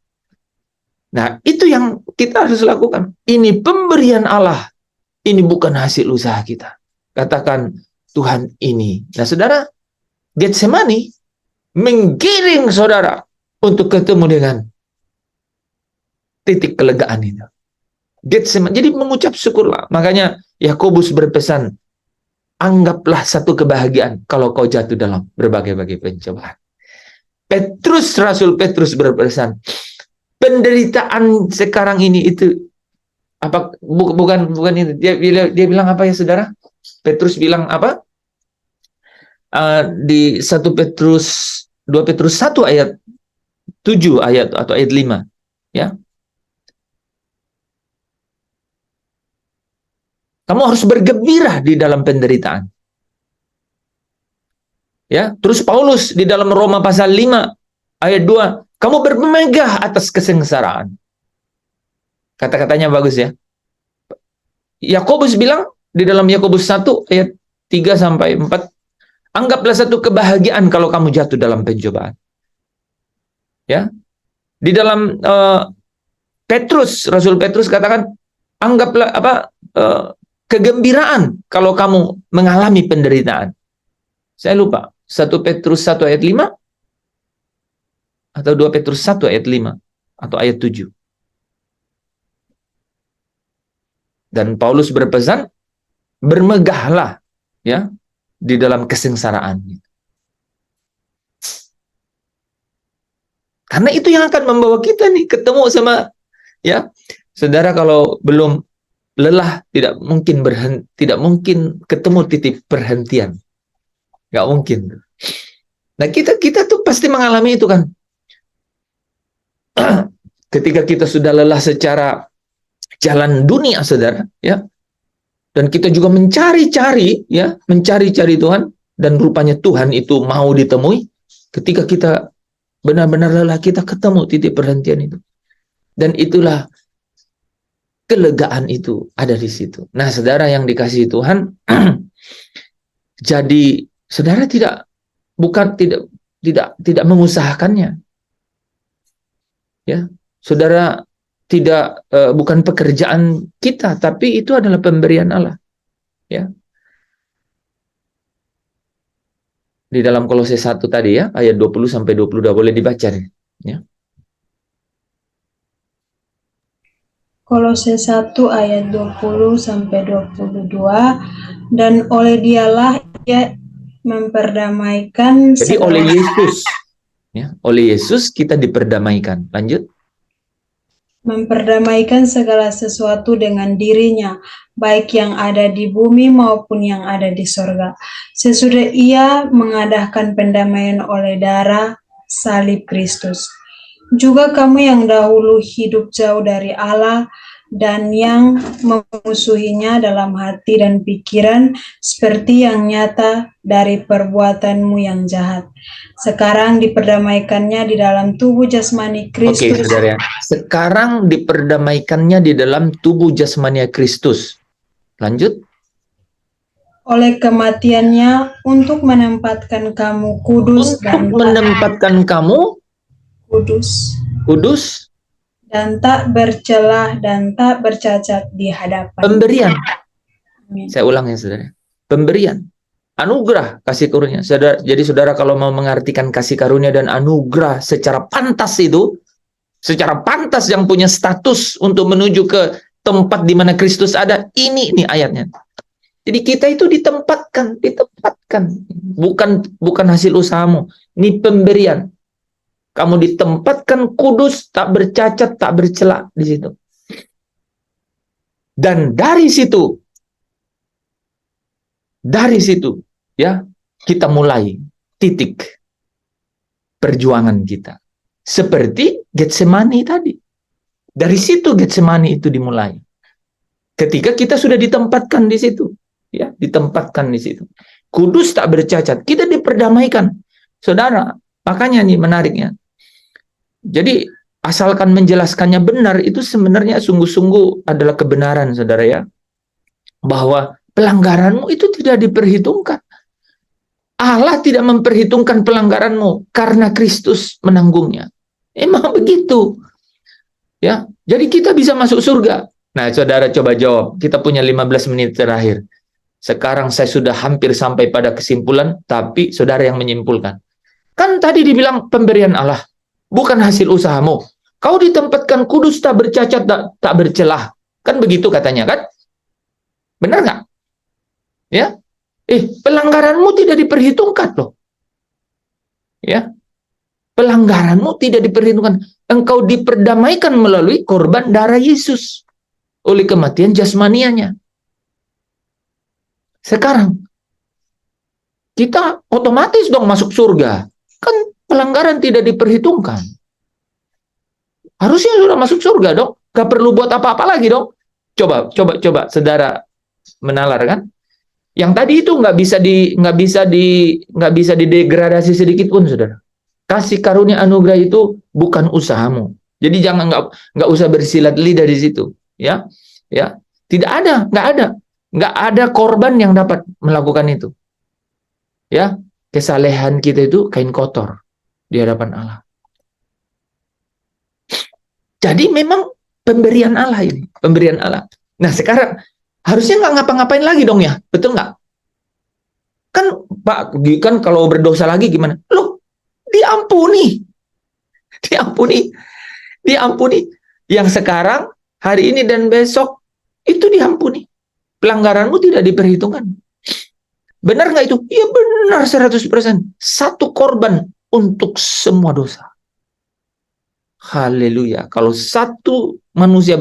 Nah, itu yang kita harus lakukan. Ini pemberian Allah. Ini bukan hasil usaha kita. Katakan, Tuhan ini. Nah, saudara, Getsemani menggiring saudara untuk ketemu dengan titik kelegaan itu. Getsemani. Jadi mengucap syukurlah. Makanya Yakobus berpesan, anggaplah satu kebahagiaan kalau kau jatuh dalam berbagai-bagai pencobaan. Rasul Petrus berpesan, penderitaan sekarang ini itu apa? Bukan itu. Dia bilang apa ya, saudara? Petrus bilang apa? Di 2 Petrus 1 ayat 7 atau ayat 5, ya. Kamu harus bergembira di dalam penderitaan. Ya, terus Paulus di dalam Roma pasal 5 ayat 2, kamu bermegah atas kesengsaraan. Kata-katanya bagus ya. Yakobus bilang di dalam Yakobus 1 ayat 3 sampai 4, anggaplah satu kebahagiaan kalau kamu jatuh dalam pencobaan. Ya. Di dalam Rasul Petrus katakan, anggaplah kegembiraan kalau kamu mengalami penderitaan. Saya lupa, 1 Petrus 1 ayat 5 atau 2 Petrus 1 ayat 5 atau ayat 7. Dan Paulus berpesan, bermegahlah ya di dalam kesengsaraan. Karena itu yang akan membawa kita nih ketemu sama, ya. Saudara kalau belum lelah tidak mungkin ketemu titik perhentian. Nggak mungkin. Nah, kita tuh pasti mengalami itu kan. Ketika kita sudah lelah secara jalan dunia, saudara, ya. Dan kita juga mencari-cari Tuhan, dan rupanya Tuhan itu mau ditemui. Ketika kita benar-benar lelah, kita ketemu titik perhentian itu. Dan itulah kelegaan itu ada di situ. Nah, saudara yang dikasihi Tuhan, Jadi saudara tidak mengusahakannya. Ya, saudara tidak bukan pekerjaan kita, tapi itu adalah pemberian Allah. Ya. Di dalam Kolose 1 tadi ya, ayat 20 sampai 22 boleh dibaca nih, ya. Kolose 1 ayat 20 sampai 22, dan oleh dialah ia memperdamaikan Jadi oleh Yesus, ya, oleh Yesus kita diperdamaikan. Lanjut. memperdamaikan segala sesuatu dengan dirinya, baik yang ada di bumi maupun yang ada di sorga. Sesudah ia mengadakan pendamaian oleh darah salib Kristus. Juga kamu yang dahulu hidup jauh dari Allah dan yang memusuhinya dalam hati dan pikiran seperti yang nyata dari perbuatanmu yang jahat. Sekarang diperdamaikannya di dalam tubuh jasmani Oke, Kristus. saudara. Sekarang diperdamaikannya di dalam tubuh jasmani Kristus. Lanjut. Oleh kematiannya untuk menempatkan kamu kudus Untuk menempatkan kamu kudus dan tak bercelah dan tak bercacat di hadapan. pemberian. Amin. Saya ulang ya saudara. Pemberian. Anugerah kasih karunia. Jadi saudara kalau mau mengartikan kasih karunia dan anugerah secara pantas itu, secara pantas yang punya status untuk menuju ke tempat di mana Kristus ada, ini ayatnya. Jadi kita itu ditempatkan, bukan hasil usahamu. Ini pemberian. Kamu ditempatkan kudus, tak bercacat, tak bercela di situ. Dan dari situ ya, kita mulai titik perjuangan kita. Seperti Getsemani tadi. Dari situ Getsemani itu dimulai. Ketika kita sudah ditempatkan di situ, ya, ditempatkan di situ. Kudus tak bercacat, kita diperdamaikan. Saudara, makanya nih menariknya. Jadi asalkan menjelaskannya benar, itu sebenarnya sungguh-sungguh adalah kebenaran, saudara ya. Bahwa pelanggaranmu itu tidak diperhitungkan. Allah tidak memperhitungkan pelanggaranmu karena Kristus menanggungnya. Emang begitu. Ya, jadi kita bisa masuk surga. Nah, saudara coba jawab. Kita punya 15 menit terakhir. Sekarang saya sudah hampir sampai pada kesimpulan, tapi saudara yang menyimpulkan. Kan tadi dibilang pemberian Allah, bukan hasil usahamu. Kau ditempatkan kudus, tak bercacat, tak bercelah. Kan begitu katanya kan? Benar nggak? Ya, pelanggaranmu tidak diperhitungkan loh. Ya, pelanggaranmu tidak diperhitungkan. Engkau diperdamaikan melalui korban darah Yesus oleh kematian jasmanianya. Sekarang kita otomatis dong masuk surga. Kan pelanggaran tidak diperhitungkan. Harusnya sudah masuk surga dong. Gak perlu buat apa-apa lagi dong. Coba saudara menalar kan? Yang tadi itu nggak bisa didegradasi sedikit pun, saudara. Kasih karunia anugerah itu bukan usahamu. Jadi jangan nggak usah bersilat lidah di situ, ya. Nggak ada korban yang dapat melakukan itu. Ya, kesalehan kita itu kain kotor di hadapan Allah. Jadi memang pemberian Allah ini, pemberian Allah. Nah sekarang harusnya nggak ngapa-ngapain lagi dong ya, betul nggak? Kan Pak, kan kalau berdosa lagi gimana? Loh, diampuni. Yang sekarang, hari ini dan besok, itu diampuni. Pelanggaranmu tidak diperhitungkan. Benar nggak itu? Iya benar 100%. Satu korban untuk semua dosa. Haleluya. Kalau satu manusia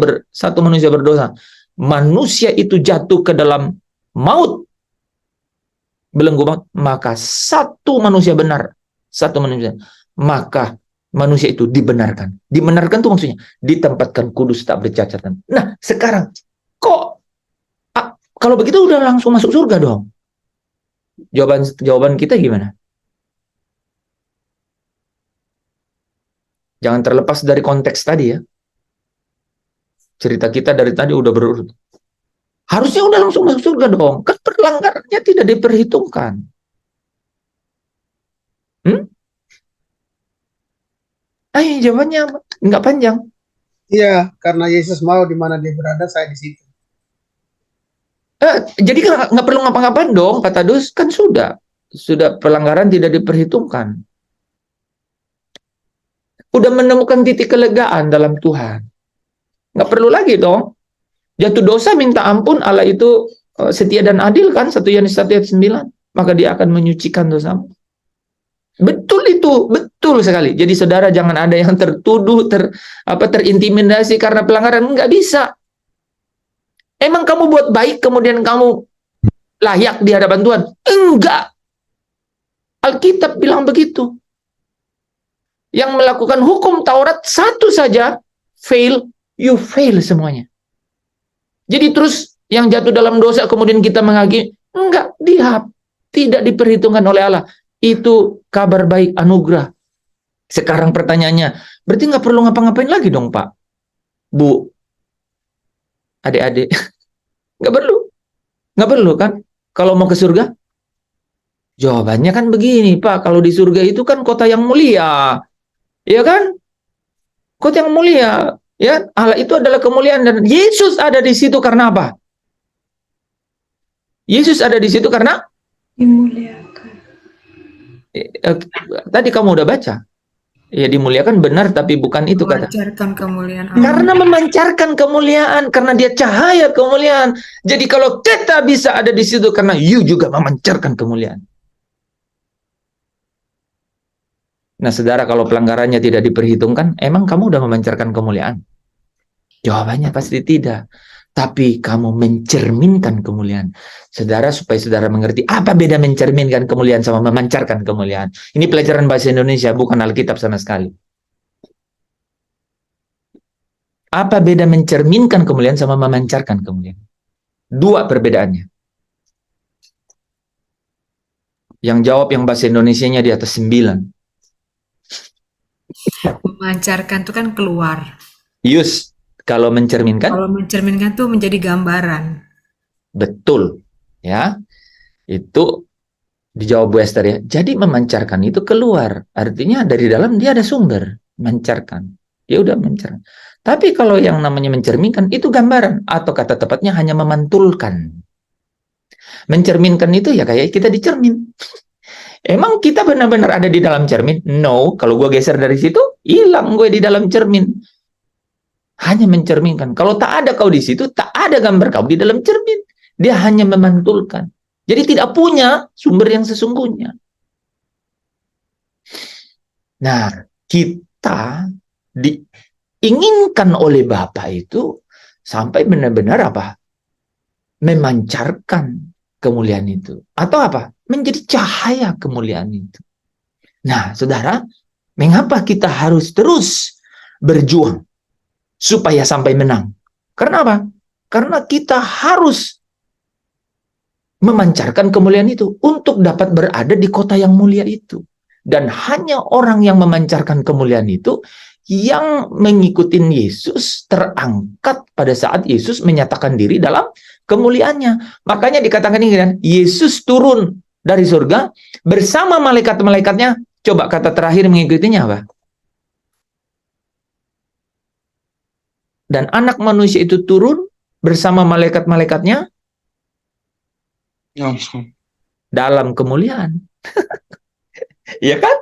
berdosa, manusia itu jatuh ke dalam maut, belenggu maut, maka satu manusia benar, maka manusia itu dibenarkan. Dibenarkan itu maksudnya ditempatkan kudus tak bercacat. Nah, sekarang kok kalau begitu udah langsung masuk surga dong? Jawaban kita gimana? Jangan terlepas dari konteks tadi ya. Cerita kita dari tadi udah berurut. Harusnya udah langsung masuk surga dong. Kan pelanggarannya tidak diperhitungkan. Ayo jawabannya nggak panjang. Iya, karena Yesus mau di mana dia berada, saya di situ. Jadi kan nggak perlu ngapa-ngapain dong, kata Dus, kan sudah pelanggaran tidak diperhitungkan. Udah menemukan titik kelegaan dalam Tuhan. Nggak perlu lagi dong. Jatuh dosa minta ampun, Allah itu setia dan adil kan, 1 Yohanes 1 ayat 9. Maka dia akan menyucikan dosamu. Betul itu, betul sekali. Jadi saudara jangan ada yang tertuduh, terintimidasi karena pelanggaran. Nggak bisa. Emang kamu buat baik kemudian kamu layak di hadapan Tuhan? Enggak. Alkitab bilang begitu. Yang melakukan hukum Taurat satu saja fail, you fail semuanya. Jadi terus yang jatuh dalam dosa kemudian kita menghakimi, enggak, tidak diperhitungkan oleh Allah. Itu kabar baik, anugerah. Sekarang pertanyaannya, berarti nggak perlu ngapa-ngapain lagi dong Pak, Bu, adik-adik? Nggak perlu kan? Kalau mau ke surga? Jawabannya kan begini Pak, kalau di surga itu kan kota yang mulia, ya kan? Kota yang mulia, ya. Allah itu adalah kemuliaan dan Yesus ada di situ karena apa? Yesus ada di situ karena Dimuliakan. tadi kamu udah baca. Ya dimuliakan benar, tapi bukan itu kata. Memancarkan kemuliaan Allah. Karena memancarkan kemuliaan, karena dia cahaya kemuliaan. Jadi kalau kita bisa ada di situ karena you juga memancarkan kemuliaan. Nah, saudara, kalau pelanggarannya tidak diperhitungkan, emang kamu udah memancarkan kemuliaan? Jawabannya pasti tidak. Tapi kamu mencerminkan kemuliaan. Saudara, supaya saudara mengerti apa beda mencerminkan kemuliaan sama memancarkan kemuliaan. Ini pelajaran bahasa Indonesia, bukan Alkitab sama sekali. Apa beda mencerminkan kemuliaan sama memancarkan kemuliaan? Dua perbedaannya. Yang jawab yang bahasa Indonesianya di atas 9. Memancarkan itu kan keluar. Yus, kalau mencerminkan? Kalau mencerminkan itu menjadi gambaran. Betul. Ya. Itu dijawab Bu Esther ya. Jadi memancarkan itu keluar. Artinya dari dalam dia ada sumber. Mancarkan. Dia udah mencerminkan. Tapi kalau yang namanya mencerminkan itu gambaran. Atau kata tepatnya hanya memantulkan. Mencerminkan itu ya kayak kita dicermin. Emang kita benar-benar ada di dalam cermin? No, kalau gue geser dari situ, hilang gue di dalam cermin. Hanya mencerminkan. Kalau tak ada kau di situ, tak ada gambar kau di dalam cermin. Dia hanya memantulkan. Jadi tidak punya sumber yang sesungguhnya. Nah, kita diinginkan oleh Bapa itu sampai benar-benar apa? Memancarkan kemuliaan itu. Atau apa? Menjadi cahaya kemuliaan itu. Nah, saudara, mengapa kita harus terus berjuang supaya sampai menang? Karena apa? Karena kita harus memancarkan kemuliaan itu untuk dapat berada di kota yang mulia itu. Dan hanya orang yang memancarkan kemuliaan itu yang mengikuti Yesus terangkat pada saat Yesus menyatakan diri dalam kemuliaannya. Makanya dikatakan ini kan, Yesus turun dari surga bersama malaikat-malaikatnya. Coba kata terakhir mengikutinya apa? Dan anak manusia itu turun bersama malaikat-malaikatnya dalam kemuliaan. Ya kan?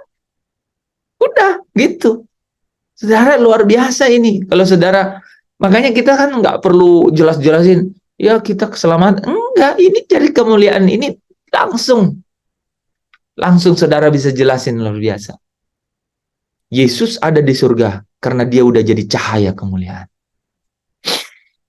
Udah gitu. Saudara, luar biasa ini. Kalau saudara, makanya kita kan nggak perlu jelas-jelasin, ya kita keselamatan. Enggak, ini dari kemuliaan ini langsung saudara bisa jelasin, luar biasa. Yesus ada di surga karena dia udah jadi cahaya kemuliaan.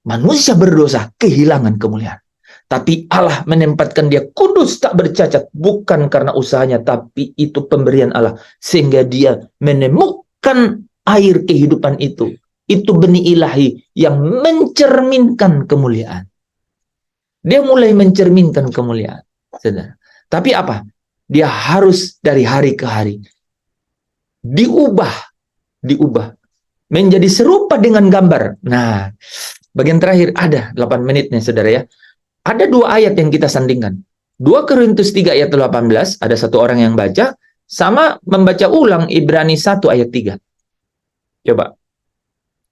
Manusia berdosa kehilangan kemuliaan. Tapi Allah menempatkan dia kudus tak bercacat. Bukan karena usahanya, tapi itu pemberian Allah. Sehingga dia menemukan air kehidupan itu. Itu benih ilahi yang mencerminkan kemuliaan. Dia mulai mencerminkan kemuliaan. Saudara. Tapi apa? Dia harus dari hari ke hari diubah menjadi serupa dengan gambar. Nah, bagian terakhir ada 8 menitnya saudara ya. Ada dua ayat yang kita sandingkan. 2 Korintus 3 ayat 18, ada satu orang yang baca, sama membaca ulang Ibrani 1 ayat 3. Coba.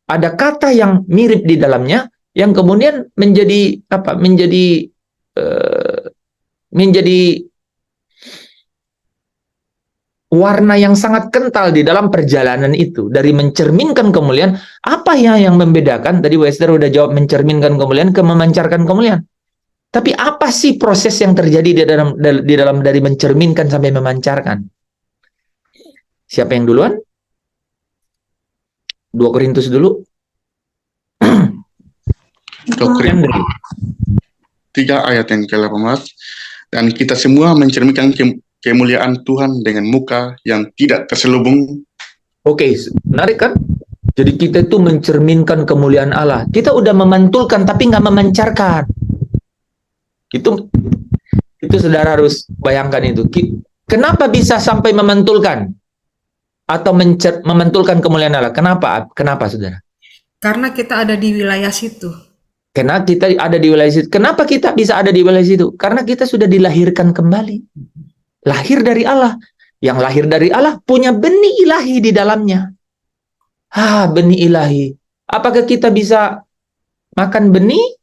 Ada kata yang mirip di dalamnya, yang kemudian menjadi apa? Menjadi warna yang sangat kental di dalam perjalanan itu. Dari mencerminkan kemuliaan, apa yang membedakan? Tadi Wester udah jawab mencerminkan kemuliaan ke memancarkan kemuliaan. Tapi apa sih proses yang terjadi di dalam dari mencerminkan sampai memancarkan? Siapa yang duluan? 2 Korintus dulu. 2 Korintus 3 ayat yang ke-18. Dan kita semua mencerminkan kemuliaan Tuhan dengan muka yang tidak terselubung. Oke, menarik kan? Jadi kita itu mencerminkan kemuliaan Allah. Kita udah memantulkan tapi nggak memancarkan. Itu saudara harus bayangkan itu. Kenapa bisa sampai memantulkan? Atau memantulkan kemuliaan Allah? Kenapa saudara? Karena kita ada di wilayah situ. Karena kita ada di wilayah situ. Kenapa kita bisa ada di wilayah situ? Karena kita sudah dilahirkan kembali. Lahir dari Allah. Yang lahir dari Allah punya benih ilahi di dalamnya. Benih ilahi. Apakah kita bisa makan benih?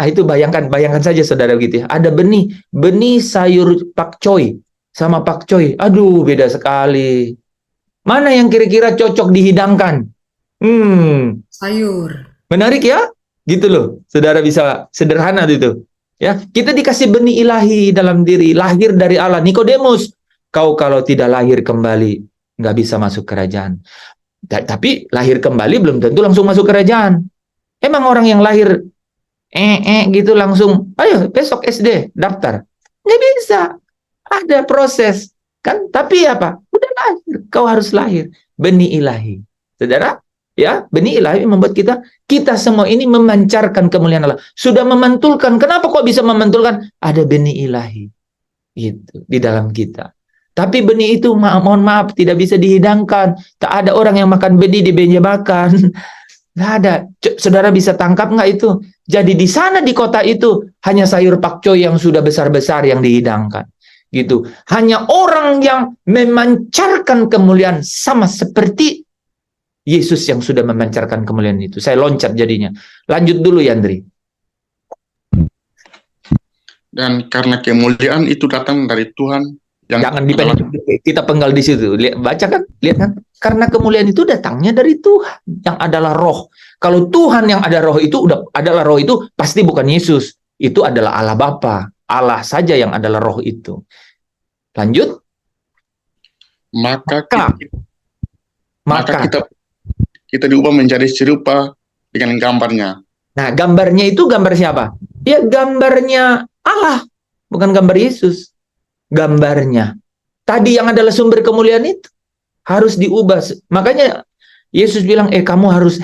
Itu bayangkan saja saudara gitu ya. Ada benih sayur pakcoy sama pakcoy. Aduh, beda sekali. Mana yang kira-kira cocok dihidangkan? Sayur. Menarik ya? Gitu loh. Saudara bisa sederhana itu. Ya, kita dikasih benih ilahi dalam diri, lahir dari Allah. Nikodemus, kau kalau tidak lahir kembali, nggak bisa masuk kerajaan. Tapi lahir kembali belum tentu langsung masuk kerajaan. Emang orang yang lahir gitu langsung, ayo besok SD daftar, nggak bisa, ada proses kan. Tapi apa, udah lahir, kau harus lahir. Benih ilahi, saudara ya. Benih ilahi membuat kita semua ini memancarkan kemuliaan Allah, sudah memantulkan. Kenapa kok bisa memantulkan? Ada benih ilahi itu di dalam kita. Tapi benih itu mohon maaf tidak bisa dihidangkan. Tak ada orang yang makan benih di meja makan. Nggak ada. Saudara bisa tangkap nggak itu? Jadi di sana di kota itu hanya sayur pakcoy yang sudah besar-besar yang dihidangkan. Gitu. Hanya orang yang memancarkan kemuliaan sama seperti Yesus yang sudah memancarkan kemuliaan itu. Saya loncat jadinya. Lanjut dulu Yandri. Dan karena kemuliaan itu datang dari Tuhan yang jangan dipendek, kita penggal di situ. Baca kan? Lihat kan? Karena kemuliaan itu datangnya dari Tuhan yang adalah roh. Kalau Tuhan yang ada roh itu adalah roh itu pasti bukan Yesus. Itu adalah Allah Bapa. Allah saja yang adalah roh itu. Lanjut. Maka kita diubah menjadi serupa dengan gambarnya. Nah, gambarnya itu gambar siapa? Ya, gambarnya Allah, bukan gambar Yesus. Gambarnya. Tadi yang adalah sumber kemuliaan itu harus diubah. Makanya Yesus bilang, kamu harus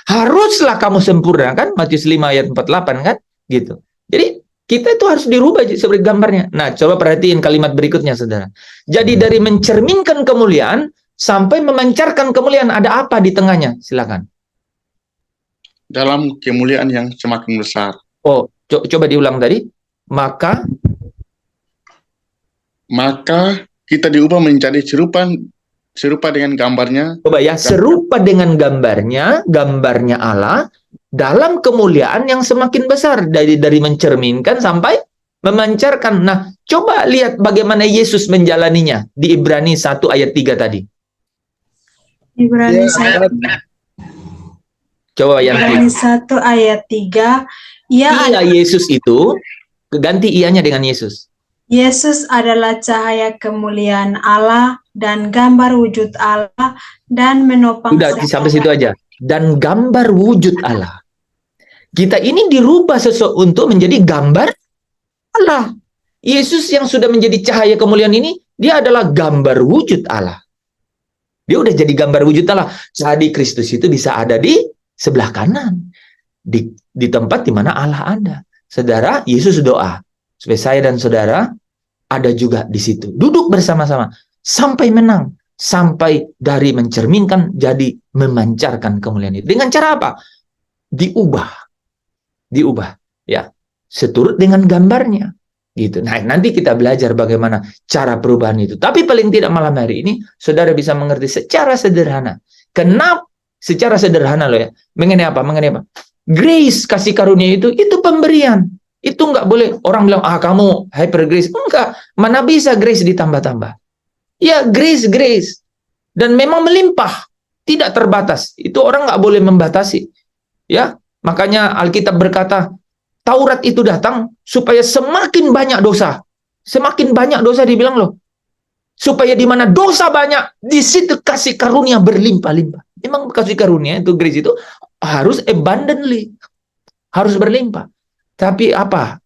haruslah kamu sempurna, kan? Matius 5 ayat 48 kan? Gitu. Jadi kita itu harus dirubah seperti gambarnya. Nah, coba perhatiin kalimat berikutnya, saudara. Jadi dari mencerminkan kemuliaan sampai memancarkan kemuliaan, ada apa di tengahnya? Silakan. Dalam kemuliaan yang semakin besar. Oh, coba diulang tadi. Maka kita diubah menjadi serupa dengan gambarnya. Coba ya, serupa dengan gambarnya Allah dalam kemuliaan yang semakin besar, dari mencerminkan sampai memancarkan. Nah, coba lihat bagaimana Yesus menjalaninya di Ibrani 1 ayat 3 tadi. Ibrani 1. Coba yang Ibrani 1 ayat 3. Iya, Yesus itu ganti ianya dengan Yesus. Yesus adalah cahaya kemuliaan Allah dan gambar wujud Allah dan menopang. Sudah sampai situ aja. Dan gambar wujud Allah. Kita ini dirubah untuk menjadi gambar Allah. Yesus yang sudah menjadi cahaya kemuliaan ini, dia adalah gambar wujud Allah. Dia udah jadi gambar wujud Allah. Jadi Kristus itu bisa ada di sebelah kanan. Di tempat di mana Allah ada. Saudara, Yesus doa supaya saya dan saudara ada juga di situ. Duduk bersama-sama sampai menang, sampai dari mencerminkan jadi memancarkan kemuliaan itu. Dengan cara apa? diubah, ya, seturut dengan gambarnya, gitu. Nah, nanti kita belajar bagaimana cara perubahan itu. Tapi paling tidak malam hari ini, saudara bisa mengerti secara sederhana. Kenapa? Secara sederhana loh ya. Mengenai apa? Grace, kasih karunia itu pemberian. Itu nggak boleh orang bilang, kamu hyper grace. Enggak, mana bisa grace ditambah-tambah. Ya, grace. Dan memang melimpah, tidak terbatas. Itu orang nggak boleh membatasi. Ya, makanya Alkitab berkata, Taurat itu datang supaya semakin banyak dosa. Semakin banyak dosa dibilang loh. Supaya di mana dosa banyak, di situ kasih karunia berlimpah-limpah. Memang kasih karunia itu, grace itu harus abundantly. Harus berlimpah. Tapi apa?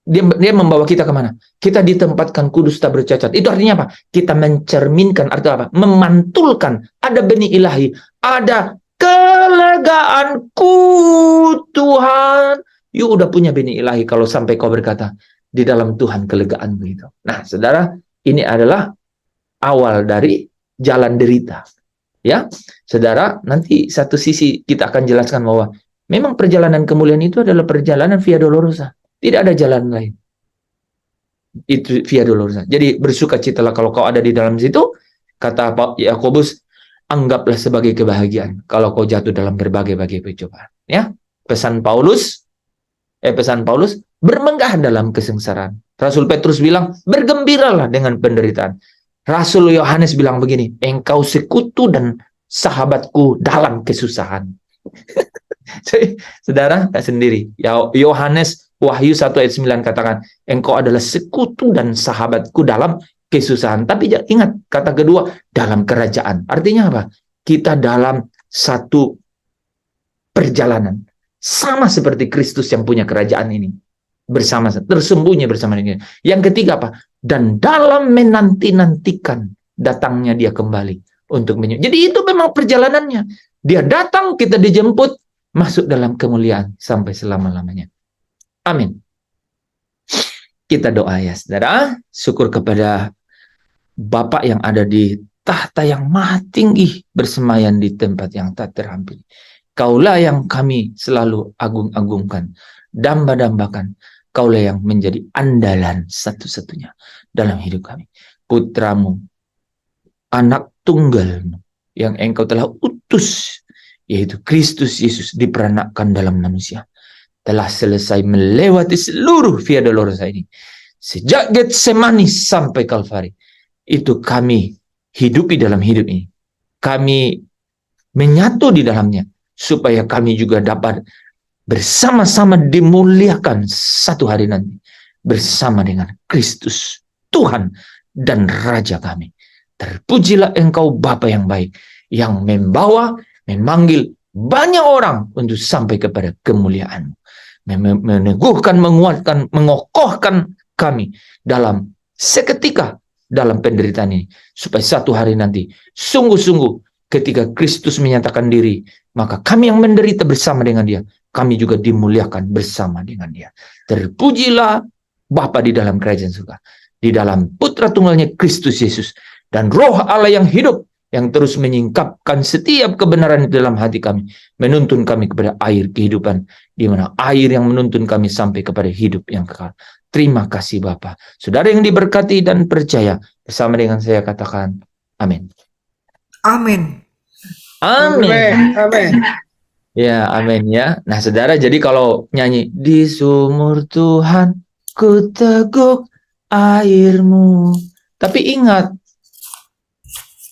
Dia membawa kita kemana? Kita ditempatkan kudus tak bercacat. Itu artinya apa? Kita mencerminkan, artinya apa? Memantulkan. Ada benih ilahi. Ada kelegaanku Tuhan. You udah punya benih ilahi kalau sampai kau berkata, di dalam Tuhan kelegaanmu itu. Nah, saudara, ini adalah awal dari jalan derita. Ya, saudara, nanti satu sisi kita akan jelaskan bahwa memang perjalanan kemuliaan itu adalah perjalanan via dolorosa. Tidak ada jalan lain. Itu via dolorosa. Jadi bersukacitalah kalau kau ada di dalam situ, kata Pak Yakobus, anggaplah sebagai kebahagiaan kalau kau jatuh dalam berbagai-bagai pencobaan. Ya, pesan Paulus, bermenggah dalam kesengsaraan. Rasul Petrus bilang, bergembiralah dengan penderitaan. Rasul Yohanes bilang begini, engkau sekutu dan sahabatku dalam kesusahan. Jadi, saudara, tak sendiri. Yohanes Wahyu 1 ayat 9 katakan, engkau adalah sekutu dan sahabatku dalam kesusahan. Tapi ingat, kata kedua, dalam kerajaan. Artinya apa? Kita dalam satu perjalanan. Sama seperti Kristus yang punya kerajaan ini. Bersama, tersembunyi bersama dengan. Yang ketiga apa? Dan dalam menanti-nantikan datangnya dia kembali untuk Jadi itu memang perjalanannya. Dia datang, kita dijemput, masuk dalam kemuliaan sampai selama-lamanya. Amin. Kita doa ya, saudara. Syukur kepada Bapa yang ada di tahta yang maha tinggi, bersemayan di tempat yang tak terampil. Kaulah yang kami selalu agung-agungkan, damba-dambakan. Kaulah yang menjadi andalan satu-satunya dalam hidup kami. Putramu, anak tunggalmu, yang engkau telah utus, yaitu Kristus Yesus diperanakkan dalam manusia, telah selesai melewati seluruh via dolorosa ini. Sejak Getsemani sampai Kalvari, itu kami hidupi dalam hidup ini. Kami menyatu di dalamnya, supaya kami juga dapat bersama-sama dimuliakan satu hari nanti bersama dengan Kristus Tuhan dan Raja kami. Terpujilah engkau Bapa yang baik, yang memanggil banyak orang untuk sampai kepada kemuliaan-Mu, meneguhkan, menguatkan, mengokohkan kami dalam seketika dalam penderitaan ini, supaya satu hari nanti sungguh-sungguh ketika Kristus menyatakan diri, maka kami yang menderita bersama dengan dia, kami juga dimuliakan bersama dengan dia. Terpujilah Bapa di dalam kerajaan surga, di dalam Putra Tunggalnya Kristus Yesus, dan Roh Allah yang hidup, yang terus menyingkapkan setiap kebenaran di dalam hati kami, menuntun kami kepada air kehidupan, di mana air yang menuntun kami sampai kepada hidup yang kekal. Terima kasih Bapa. Saudara yang diberkati dan percaya, bersama dengan saya katakan, amin. Amin. Amin. Amin. Ya, amin ya. Nah, saudara, jadi kalau nyanyi di sumur Tuhan ku teguk airmu, tapi ingat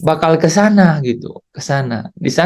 bakal ke sana gitu, ke sana. Di sana